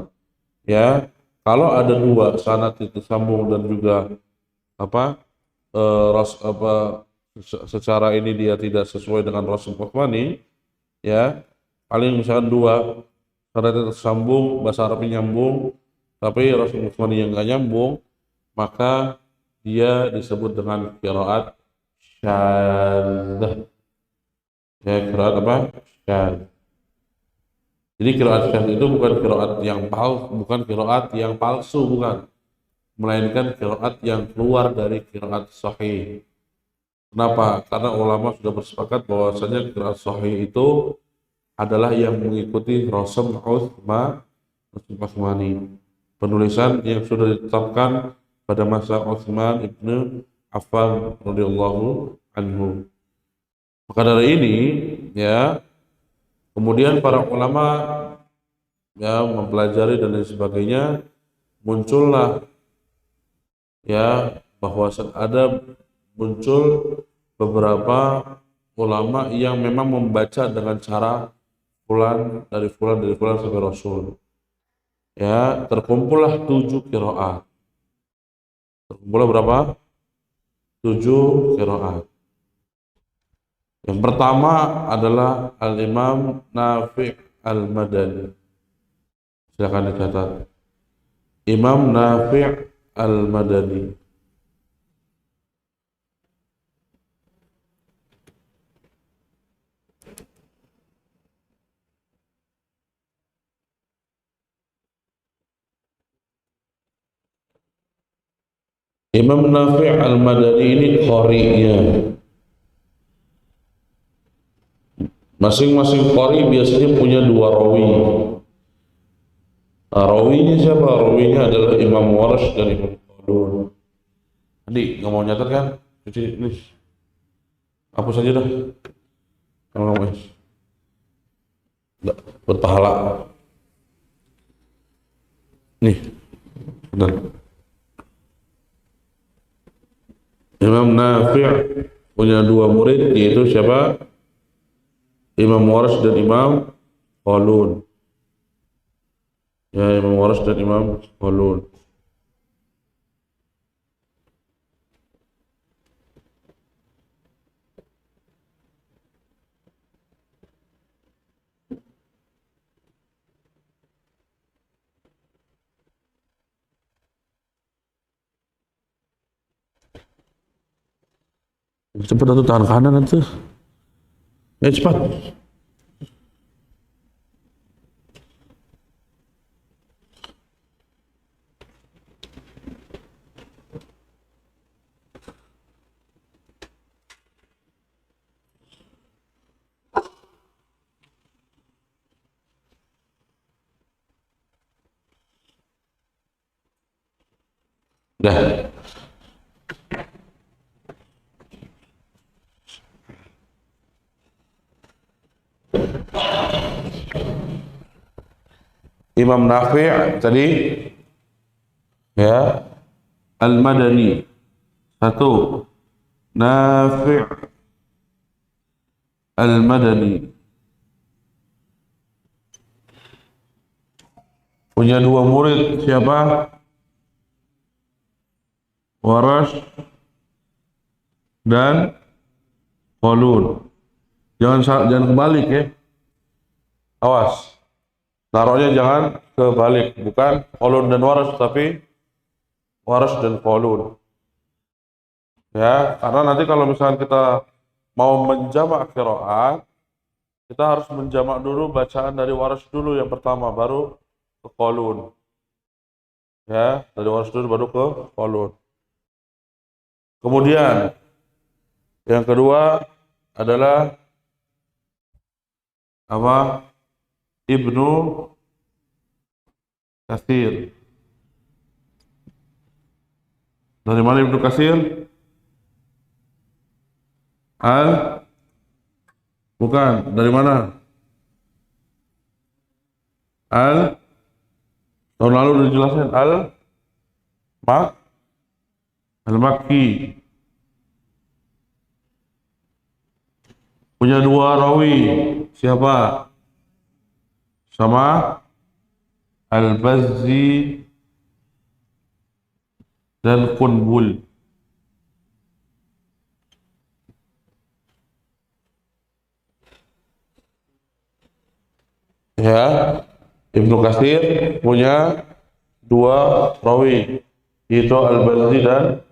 Ya, kalau ada dua sanad itu tersambung dan juga apa secara ini dia tidak sesuai dengan Rasul Utsmani, ya paling misalkan dua sanadnya tersambung, bahasa Arabnya nyambung, tapi Rasul Utsmani yang nggak nyambung, maka dia disebut dengan qiraat syadzah. Ya, qiraat apa? Syadzah. Jadi qiraat syadz itu bukan qiraat yang palsu, bukan, melainkan qiraat yang keluar dari qiraat sahih. Kenapa? Karena ulama sudah bersepakat bahwasanya qiraat sahih itu adalah yang mengikuti Rasm Utsmani, penulisan yang sudah ditetapkan pada masa Utsman ibnu Affan radhiyallahu anhu. Maka dari ini, ya, kemudian para ulama ya mempelajari dan lain sebagainya, muncullah ya bahwasan ada muncul beberapa ulama yang memang membaca dengan cara fulan dari fulan sampai Rasul. Ya, terkumpullah 7 qiraat. Terkumpullah berapa? 7 qiraat. Yang pertama adalah Al-Imam Nafi' Al-Madani. Silakan dicatat. Imam Nafi' Al-Madani. Imam Nafi' Al-Madani ini qari'nya. Masing-masing qari biasanya punya 2 rawi. Rawinya siapa? Rawinya adalah Imam Warsh dan Imam Qalun. Adi, nggak mau nyatet kan? Cuci ini. Hapus aja dah. Kalau nggak mau. Nggak, berpahala. Nih, benar. Imam Nafi' punya 2 murid, yaitu siapa? Imam Warsh dan Imam Qalun. Ya, Imam Warsh dan Imam Qalun. Cepat atau tangan kanan itu. Ya cepat. Dah. Imam Nafi' tadi ya, Al-Madani. Satu, Nafi' Al-Madani. Punya dua murid, siapa? Warash dan Qalun. Jangan kebalik ya. Awas. Taruhnya jangan kebalik, bukan Qalun dan Warash, tapi Warash dan Qalun. Ya, karena nanti kalau misalnya kita mau menjamak qiraat, kita harus menjamak dulu bacaan dari Warash dulu yang pertama, baru ke Qalun. Ya, dari Warash dulu baru ke Qalun. Kemudian yang kedua adalah apa? Ibnu Katsir. Dari mana Ibnu Katsir? Bukan, dari mana? Tahun lalu udah dijelasin Al-Makki. Punya dua rawi, siapa? Sama Al-Bazzi dan Qunbul. Ya, Ibnu Katsir punya dua rawi, yaitu Al-Bazzi dan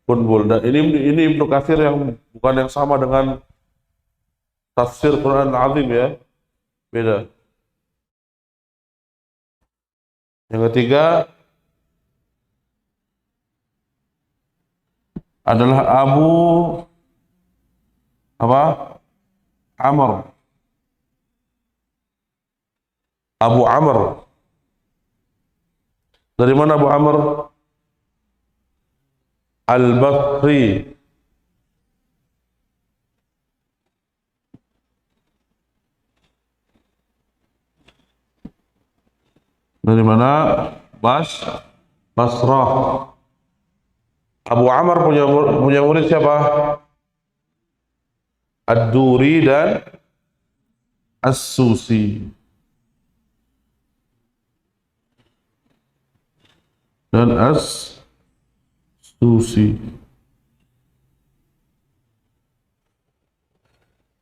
Qunbul. Dan ini Ibnu Katsir yang bukan yang sama dengan tafsir Quran Azim ya, beda. Yang ketiga adalah Abu Amr. Dari mana Abu Amr? Al-Basri. Dari mana? Basrah. Abu Amr punya murid siapa? Ad-Duri dan As-Susi.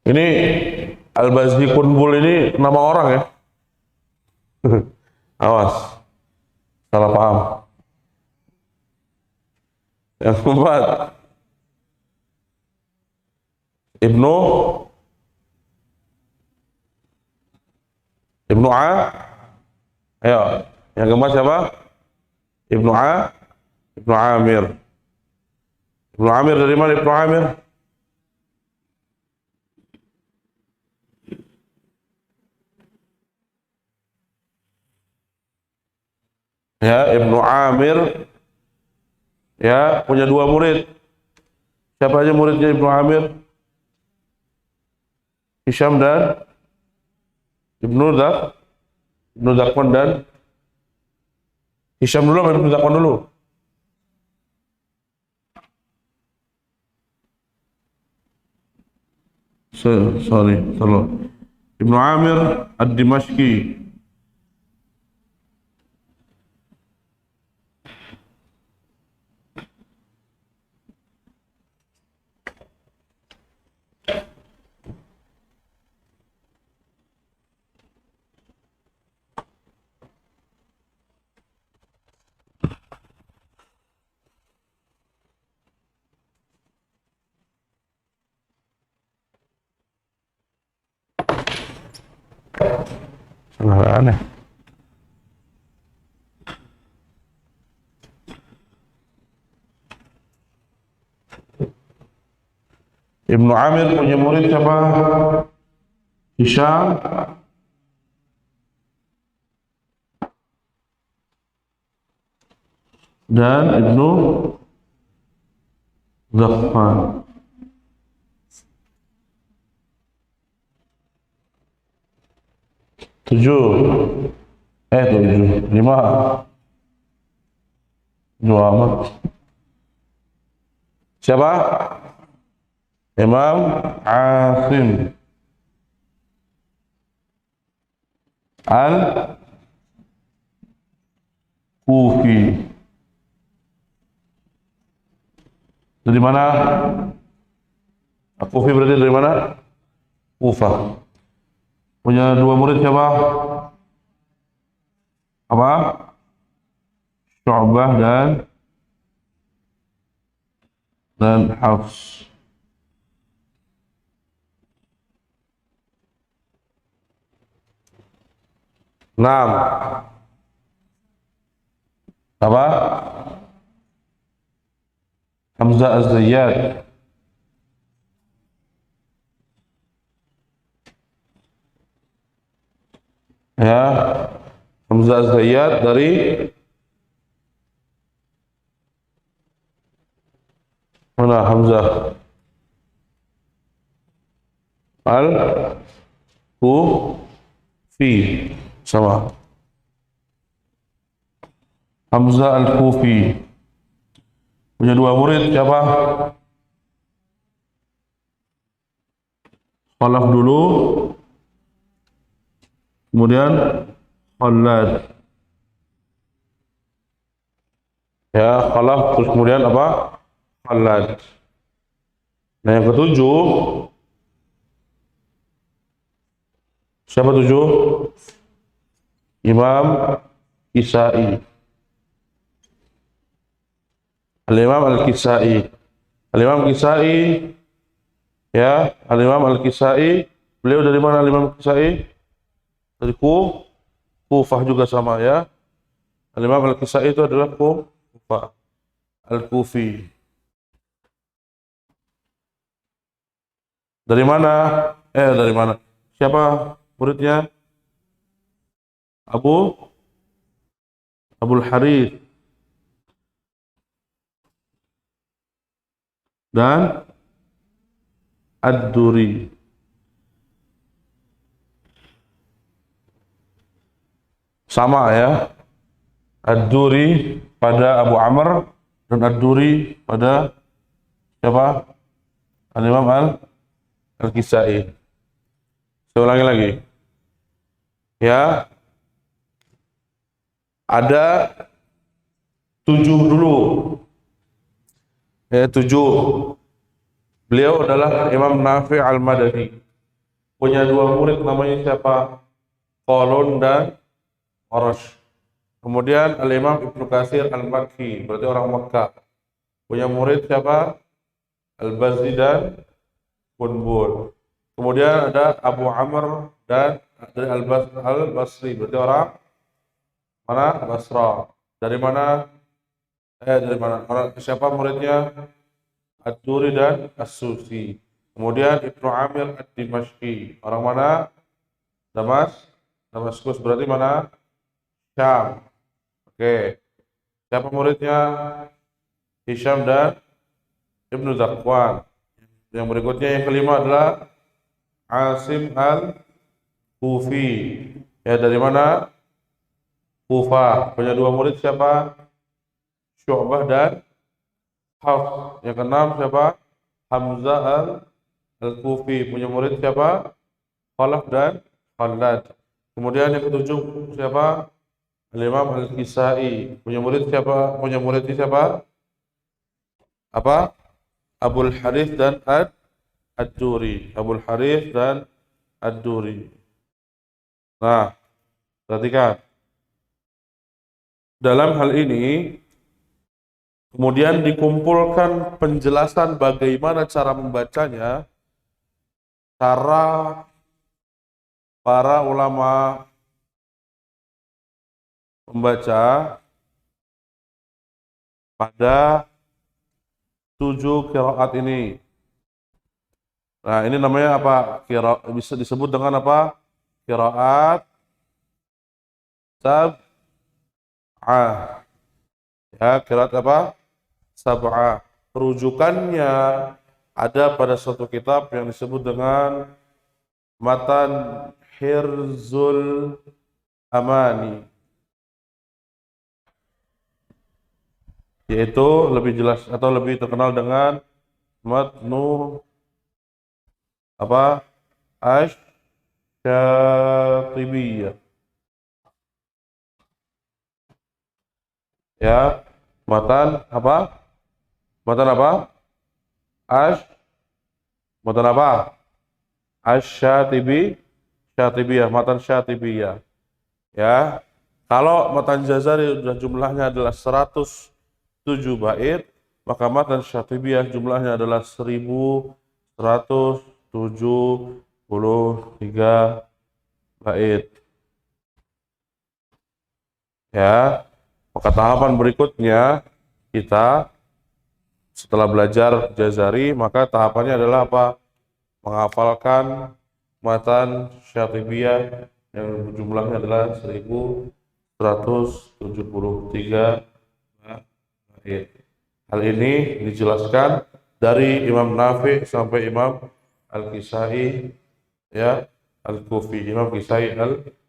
Ini Al-Bazzi Qunbul ini nama orang ya. Awas, salah paham. Yang keempat, Ibnu Ayo, yang keempat siapa? Ibnu Amir. Ibnu Amir dari mana Ibnu Amir? Ya, Ibnu Amir ya punya dua murid. Siapa aja muridnya Ibnu Amir? Hisham dan Ibnu Zakwan dan Hisham dulu atau Ibnu Zakwan dulu? Sorry. Ibnu Amir Ad-Dimashqi. Sangat aneh. Ibnu Amir punya murid siapa? Hisham dan Ibnu Zakwan. Tujuh, lima, dua amat. Siapa? Imam Asim Al-Kufi. Dari mana? Kufi berarti dari mana? Kufah. Punya dua murid siapa? Apa? Syu'bah dan Hafs. Enam. Apa? Hamzah Az-Zayyad. Ya, Hamzah Az-Zayyad dari mana Hamzah? Al-Kufi. Sama. Hamzah Al-Kufi. Punya dua murid siapa? Khalaf dulu, kemudian Khalad. Ya, Khalaf terus kemudian apa? Khalad. Nah, yang ketujuh, siapa tujuh? Imam Kisai. Al-Imam Al-Kisai. Al-Imam Kisai, ya, Al-Imam Al-Kisai. Beliau dari mana Al-Imam Kisai? Dari Kufah juga sama ya. Al-Imam Al-Kisai itu adalah Kufah. Al-Kufi. Dari mana? Dari mana? Siapa muridnya? Abul Harith dan Ad-Duri. Sama ya. Ad-Duri pada Abu Amr dan Ad-Duri pada siapa? Al-Imam Al-Kisai. Saya ulangi lagi. Ya. Ada tujuh dulu. Ya, tujuh. Beliau adalah Imam Nafi' Al-Madani. Punya dua murid namanya siapa? Qalun dan Arash. Kemudian Al-Imam Ibnu Katsir Al-Makki, berarti orang Makkah. Punya murid siapa? Al-Bazzi dan Bunbun. Kemudian ada Abu Amr dan dari Al-Basri, berarti orang mana? Basra. Dari mana? Dari mana? Siapa muridnya? Ad-Duri dan As-Susi. Kemudian Ibnu Amir Ad-Dimashqi. Orang mana? Damaskus, berarti mana? Syam. Oke. Siapa muridnya? Hisham dan Ibnu Zakwan. Yang berikutnya yang kelima adalah Asim Al-Kufi. Ya, dari mana? Kufah. Punya dua murid siapa? Syu'bah dan Hafs. Yang keenam siapa? Hamzah Al-Kufi. Punya murid siapa? Khalaf dan Khalad. Kemudian yang ketujuh siapa? Al-Imam Al-Kisai. Punya murid siapa? Punya murid siapa? Apa? Abul Harith dan Ad-Duri. Abul Harith dan Ad-Duri. Nah, perhatikan. Dalam hal ini, kemudian dikumpulkan penjelasan bagaimana cara membacanya, cara para ulama membaca pada 7 qiraat ini. Nah, ini namanya apa? Bisa disebut dengan apa? Qiraat sab'ah. Ya, qiraat apa? Sab'ah. Rujukannya ada pada suatu kitab yang disebut dengan Matan Hirzul Amani, yaitu lebih jelas atau lebih terkenal dengan Matnu apa? Asy-Syatibiyah. Ya, matan apa? Matan apa? Ash, matan apa? Syatibiyah, matan Syatibiyah. Ya, kalau matan Jazari sudah jumlahnya adalah 107 bait, maka matan Syatibiyah jumlahnya adalah 1173 bait. Ya, maka tahapan berikutnya kita setelah belajar Jazari, maka tahapannya adalah apa? Menghafalkan matan Syatibiyah yang jumlahnya adalah 1173 bait. Hal ini dijelaskan dari Imam Nafi sampai Imam Al-Kisai, ya, Al-Kufi, Imam Kisai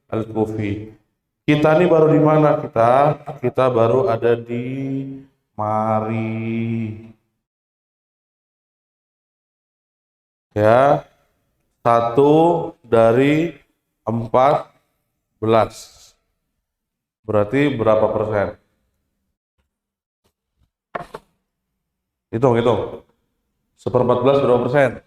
Al-Kufi. Kita ini baru di mana kita? Kita baru ada di Mari. Ya, 1 dari 14. Berarti berapa persen? Hitung. 1/14 berapa persen?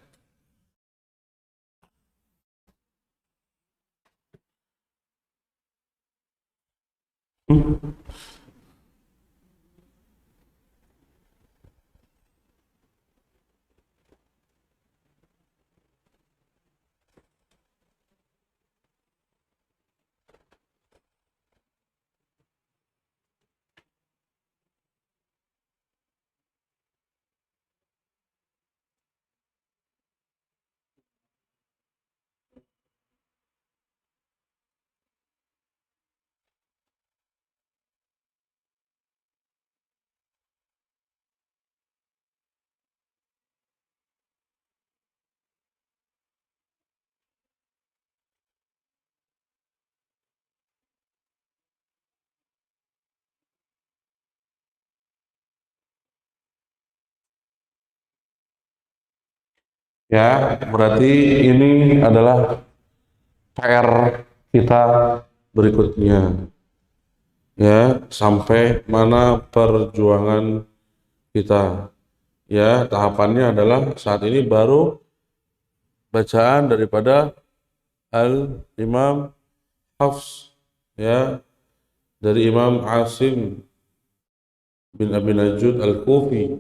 Ya, berarti ini adalah PR kita berikutnya. Ya, sampai mana perjuangan kita. Ya, tahapannya adalah saat ini baru bacaan daripada Al-Imam Hafs, ya, dari Imam Asim bin Abi Najud Al-Kufi,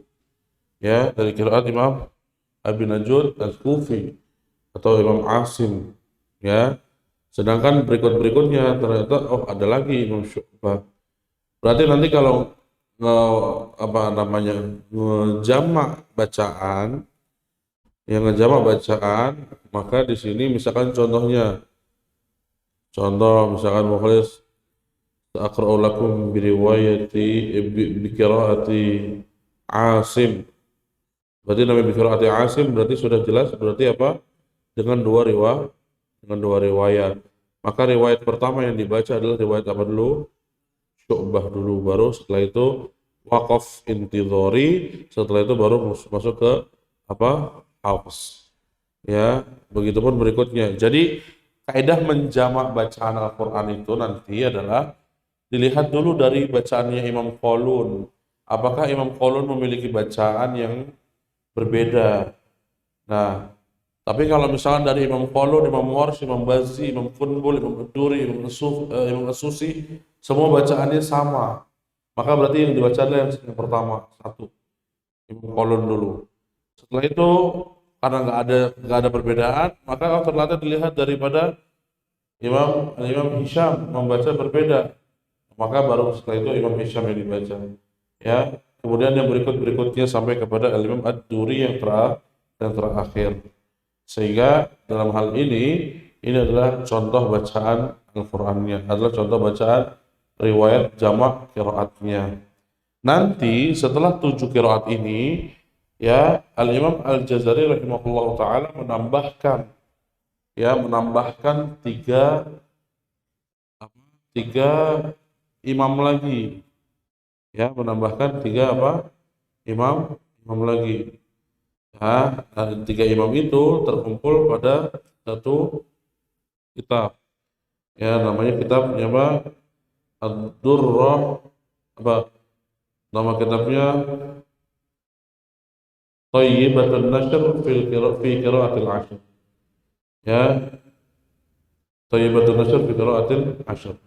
ya, dari qiraat Imam Abi Najud Al-Kufi atau Imam Asim, ya. Sedangkan berikutnya ternyata ada lagi Imam Syu'bah. Berarti nanti kalau apa namanya ngejamak bacaan, yang ngejamak bacaan, maka di sini misalkan contoh misalkan mukhlis aqra'u lakum bi qiraati Asim. Berarti namanya bi qiraati Asim berarti sudah jelas berarti apa? Dengan dua riwayat. Maka riwayat pertama yang dibaca adalah riwayat apa dulu? Syu'bah dulu, baru setelah itu waqaf intidhari, setelah itu baru masuk ke apa? Hafs. Ya, begitupun berikutnya. Jadi kaidah menjamak bacaan Al-Qur'an itu nanti adalah dilihat dulu dari bacaannya Imam Qalun. Apakah Imam Qalun memiliki bacaan yang berbeda? Nah, tapi kalau misalnya dari Imam Qalun, Imam Warsh, Imam Bazzi, Imam Qunbul, Imam Ad-Duri, Imam As-Susi, semua bacaannya sama. Maka berarti yang dibaca adalah yang pertama, satu. Imam Qalun dulu. Setelah itu, karena nggak ada perbedaan, maka ternyata dilihat daripada Imam Hisham membaca berbeda. Maka baru setelah itu Imam Hisham yang dibaca. Ya, kemudian yang berikutnya sampai kepada Imam Ad-Duri yang terakhir. Sehingga dalam hal ini adalah contoh bacaan Al-Qur'annya, adalah contoh bacaan riwayat jamak qiraatnya. Nanti setelah 7 qiraat ini, ya Al-Imam Al-Jazari rahimahullah taala menambahkan tiga imam lagi, ya menambahkan tiga apa? Imam lagi. Ya, tiga imam itu terkumpul pada satu kitab. Ya, namanya kitabnya apa? Ad-Durrah apa? Nama kitabnya Thayyibatun Nashr fi Qiraatil Ashr. Ya, Thayyibatun Nashr fi Qiraatil Ashr.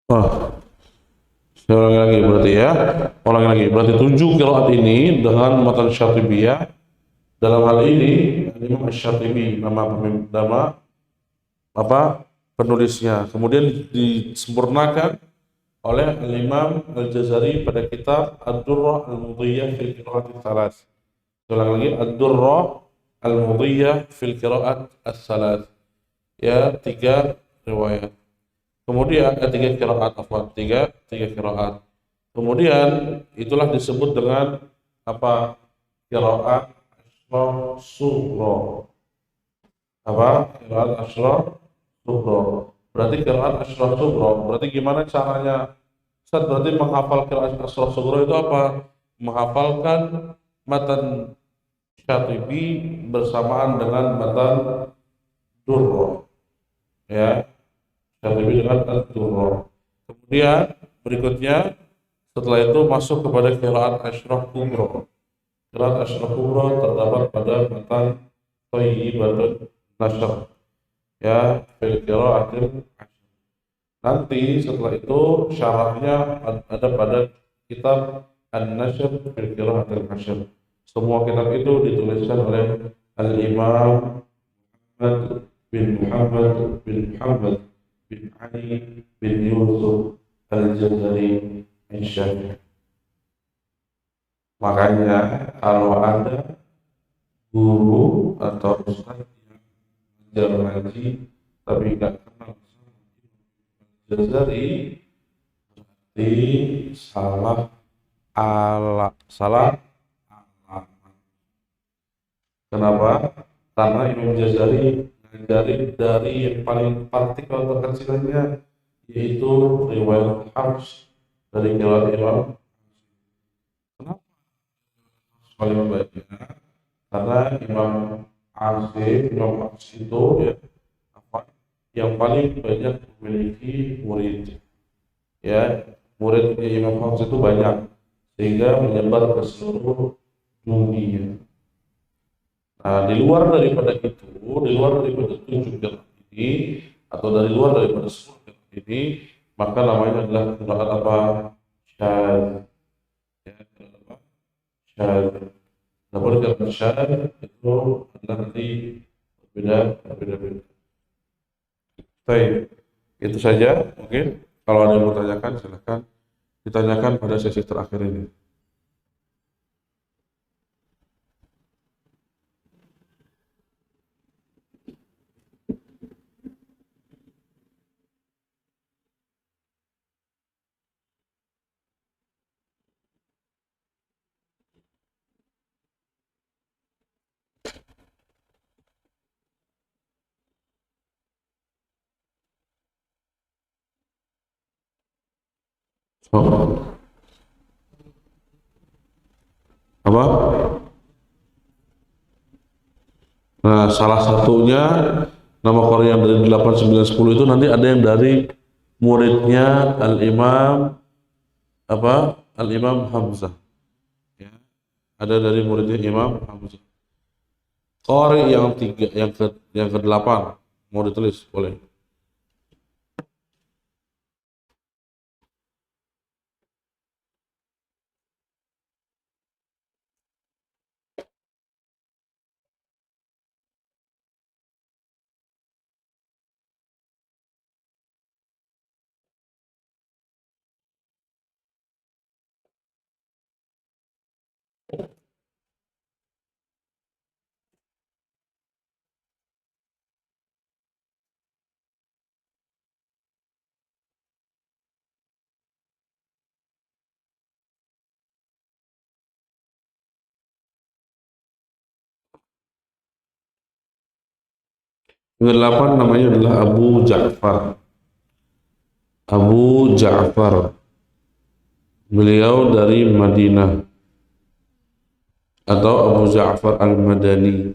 Wah, saya ulangi lagi berarti ya. Ulangi lagi. Berarti 7 qiraat ini dengan matan Syatibiyah. Dalam hal ini Imam Asy-Syatibi nama apa penulisnya. Kemudian disempurnakan oleh Imam Al-Jazari pada kitab Ad-Durrah Al-Mudhiyyah fil Qiraat Ats-Tsalaats. Ulang lagi, Ad-Durrah Al-Mudhiyyah fil Qiraat Ats-Tsalaats. Ya, tiga riwayat. Kemudian tiga qiraat, tiga qiraat. Kemudian itulah disebut dengan apa? Qiraat Asyra Sughra. Apa? Qiraat Asyra Sughra. Berarti qiraat Asyra Sughra. Berarti gimana caranya? Ustaz, berarti menghafal qiraat Asyra Sughra itu apa? Menghafalkan matan Syatibi bersamaan dengan matan Durrah. Ya, Syatibi dengan Ad-Durrah. Kemudian berikutnya setelah itu masuk kepada qiraat Asyra Kubra. Qiraat Asyra Kubra terdapat pada matan Thayyibatun Nashr. Ya, fil qiraatil Ashr. Nanti setelah itu syarahnya ada pada kitab An-Nashr fil Qiraatil Ashr. Semua kitab itu dituliskan oleh Al-Imam Ahmad bin Muhammad bin Muhammad bin Ali bin Yusuf Al-Jazari Asy-Syafi'i. Makanya kalau ada guru atau ustaz yang mengajar ngaji tapi nggak kenal Jazari, di salah alamat. Kenapa? Karena Imam Jazari mengajari dari yang paling partikel terkecilnya, yaitu riwayat Hafs dari qiraat Imam. Kenapa paling banyak? Karena Imam Hafs itu ya apa yang paling banyak memiliki murid. Ya, murid Imam Hafs itu banyak sehingga menyebar ke seluruh dunia. Nah, di luar daripada 7 qiraat ini atau dari luar daripada 10 qiraat ini, maka namanya adalah qiraat apa? Syadz. Ya, qiraat apa? Syadz. Namun qiraat syadz itu adalah nanti berbeda-beda. Baik, itu saja mungkin. Kalau ada yang mau tanyakan, silakan ditanyakan pada sesi terakhir ini. Oh, apa? Nah, salah satunya nama Quran yang dari 8, 9, 10 itu nanti ada yang dari muridnya Al-Imam apa? Al-Imam Hamzah. Ya, ada dari muridnya Imam Hamzah. Qari yang tiga, yang ke 8 mau ditulis boleh. Yang ke-8 namanya adalah Abu Ja'far. Abu Ja'far. Beliau dari Madinah atau Abu Ja'far Al-Madani.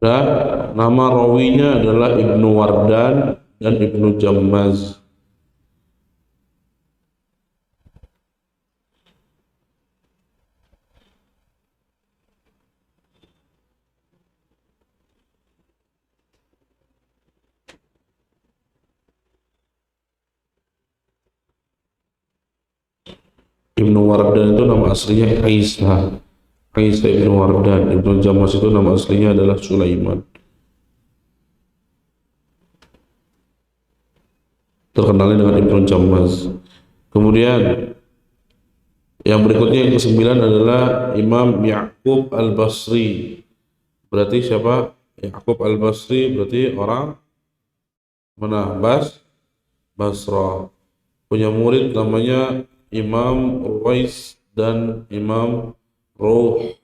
Dan nama rawinya adalah Ibnu Wardan dan Ibnu Jammaz. Ibnu Wardan itu nama aslinya Isa. Isa Ibnu Wardan. Ibnu Jammaz itu nama aslinya adalah Sulaiman. Terkenalnya dengan Ibnu Jammaz. Kemudian yang berikutnya yang ke-9 adalah Imam Ya'qub Al-Basri. Berarti siapa? Ya'qub Al-Basri berarti orang mana? Basra. Punya murid namanya Imam Ruwais dan Imam Ruh.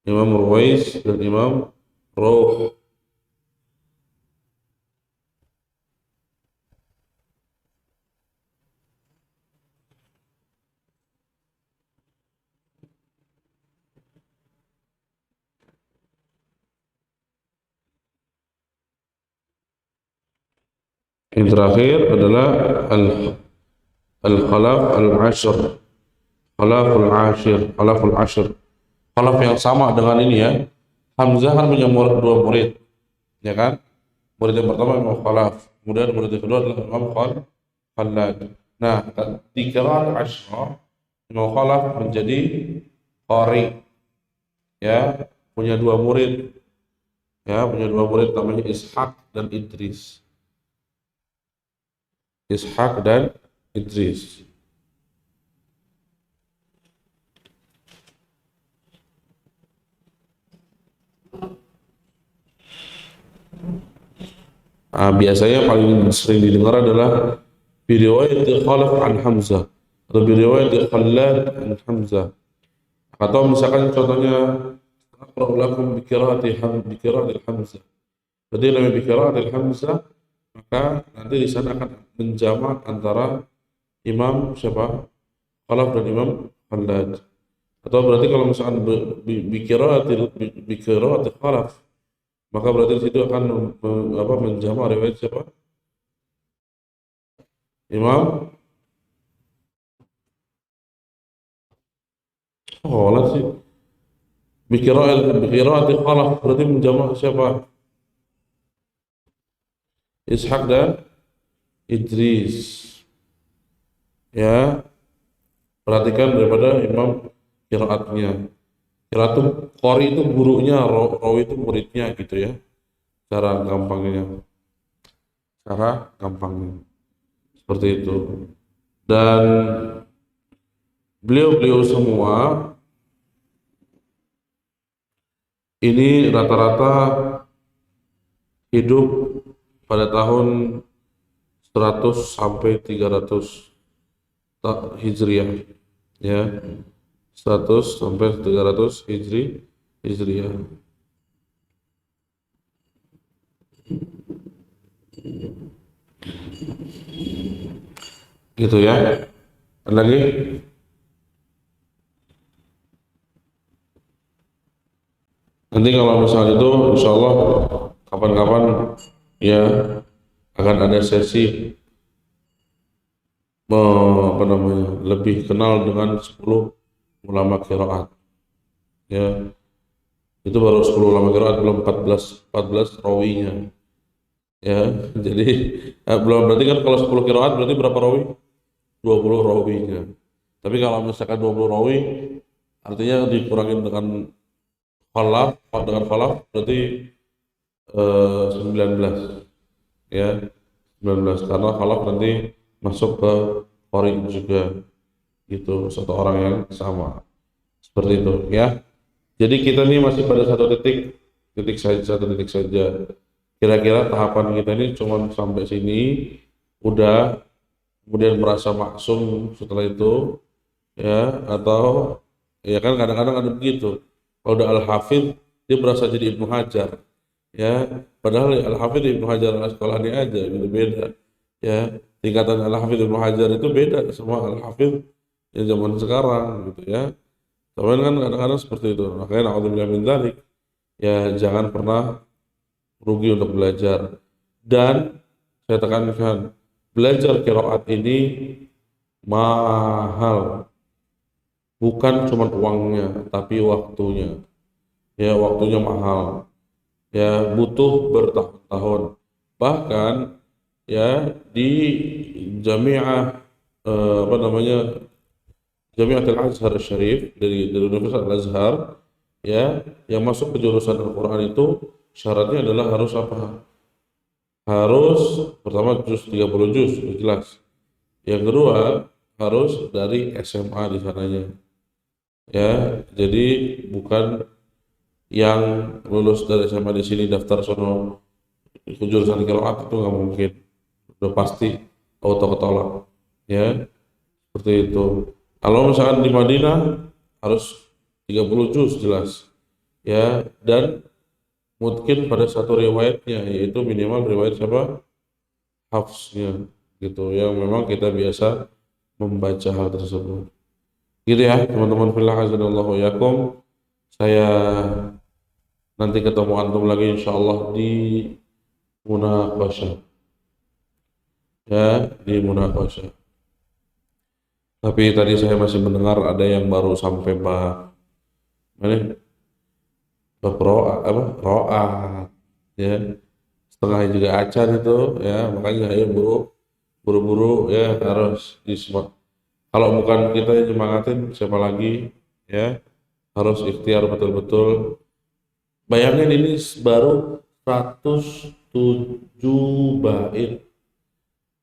Imam Ruwais dan Imam Ruh. Yang terakhir adalah Al-Khalaf Al-Ashir. Khalaful Ashir. Khalaful Ashir. Khalaf yang sama dengan ini ya. Hamzah kan punya dua murid, ya kan? Murid yang pertama Imam Khalaf, kemudian murid yang kedua adalah Imam Khalad. Nah, di qiraat Ashrah, Imam Khalaf menjadi qari, ya, punya dua murid, namanya Ishaq dan Idris. Ishaq dan Idris. Biasanya paling sering didengar adalah biriwayat Khalaf an Hamzah atau biriwayat Khalad an Hamzah. Atau misalkan contohnya aqra'u lakum bi qira'ati Hamzah. Jadi namanya bi qira'ati Hamzah, maka nanti di sana akan menjamak antara Imam siapa? Khalaf dan Imam Khalad. Atau berarti kalau misalkan bi qira'ati Khalaf, maka berarti di situ akan menjamak riwayat siapa? Imam Khalaf sih. Bikiraati Khalaf berarti menjamak siapa? Ishaq dan Idris. Ya, perhatikan daripada imam kiraatnya. Kiraat itu qari itu gurunya, rawi itu muridnya gitu ya. Cara gampangnya. Seperti itu. Dan beliau-beliau semua ini rata-rata hidup pada tahun 100 sampai 300 Hijriah, ya, 100 sampai 300 Hijriah. Gitu ya. Ada lagi? Nanti kalau misalnya itu, insya Allah kapan-kapan ya akan ada sesi apa namanya, lebih kenal dengan 10 ulama qiraat. Ya, itu baru 10 ulama qiraat, belum 14 rawinya. Ya, jadi belum, berarti kan kalau 10 qiraat berarti berapa rawi? 20 rawinya. Tapi kalau misalkan 20 rawi artinya dikurangin dengan khalaf berarti 19, ya, 19, karena khalaf nanti masuk ke qari juga, gitu, satu orang yang sama, seperti itu ya. Jadi kita ini masih pada satu titik saja. Kira-kira tahapan kita ini cuma sampai sini udah, kemudian merasa maksum setelah itu, ya, atau ya kan kadang-kadang ada begitu. Kalau udah Al-Hafidh dia berasa jadi Ibnu Hajar, ya, padahal Al-Hafidh Ibnu Hajar Al-Asqalani aja gitu, beda ya. Tingkatan Al-Hafidh Ibnu Hajar itu beda sama Al-Hafidh yang zaman sekarang gitu ya. Tapi kan kadang-kadang seperti itu. Makanya naudzubillah min dzalik, ya jangan pernah rugi untuk belajar. Dan saya tekankan, belajar qiraat ini mahal. Bukan cuma uangnya, tapi waktunya. Ya, waktunya mahal. Ya, butuh bertahun-tahun. Bahkan ya di Jami'ah apa namanya, Jami'atul Azhar Syarif, dari Universitas Al-Azhar, ya, yang masuk ke jurusan Al-Quran itu syaratnya adalah harus apa? Harus pertama juz 30 juz, itu jelas. Yang kedua harus dari SMA di sananya. Ya, jadi bukan yang lulus dari SMA di sini daftar sono ke jurusan qiraat, itu nggak mungkin. Udah pasti auto ketolak. Ya, seperti itu. Kalau misalkan di Madinah harus 30 juz jelas. Ya, dan mungkin pada satu riwayatnya, yaitu minimal riwayat siapa? Hafsnya, gitu. Yang memang kita biasa membaca hal tersebut. Gitu ya, teman-teman fillah azanallahu yakum. Saya nanti ketemu antum lagi insyaallah di munaqasyah. Ya, di munaqasyah. Tapi tadi saya masih mendengar ada yang baru sampai bab mana? Bab ro'at, ya. Setengah juga acan itu, ya. Makanya ayo buru-buru ya harus disimak. Kalau bukan kita yang nyemangatin, siapa lagi, ya. Harus ikhtiar betul-betul. Bayangin ini baru 107 bait.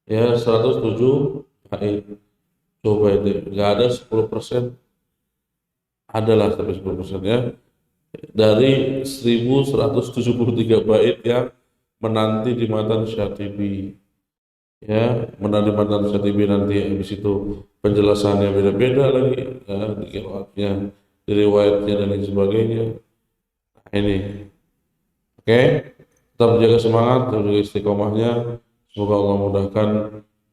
Ya, 107 bait. Coba itu, nggak ada 10%, adalah sampai 10% ya. Dari 1173 bait yang menanti di matan Syatibi. Ya, menanti matan Syatibi nanti habis itu penjelasannya beda-beda lagi, ya, di qiraatnya, di riwayatnya dan lain sebagainya. Nah, ini. Oke, tetap jaga semangat, tetap jaga istiqomahnya. Semoga Allah mudahkan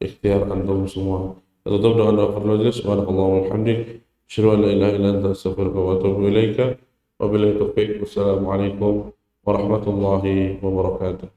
ikhtiar antum semua. Tutup dengan doa fardhu. Subhanallahumma wa bihamdik, asyhadu an la ilaha illa anta, astaghfiruka wa atubu ilaika. Wabillahi taufiq. Wassalamualaikum warahmatullahi wabarakatuh.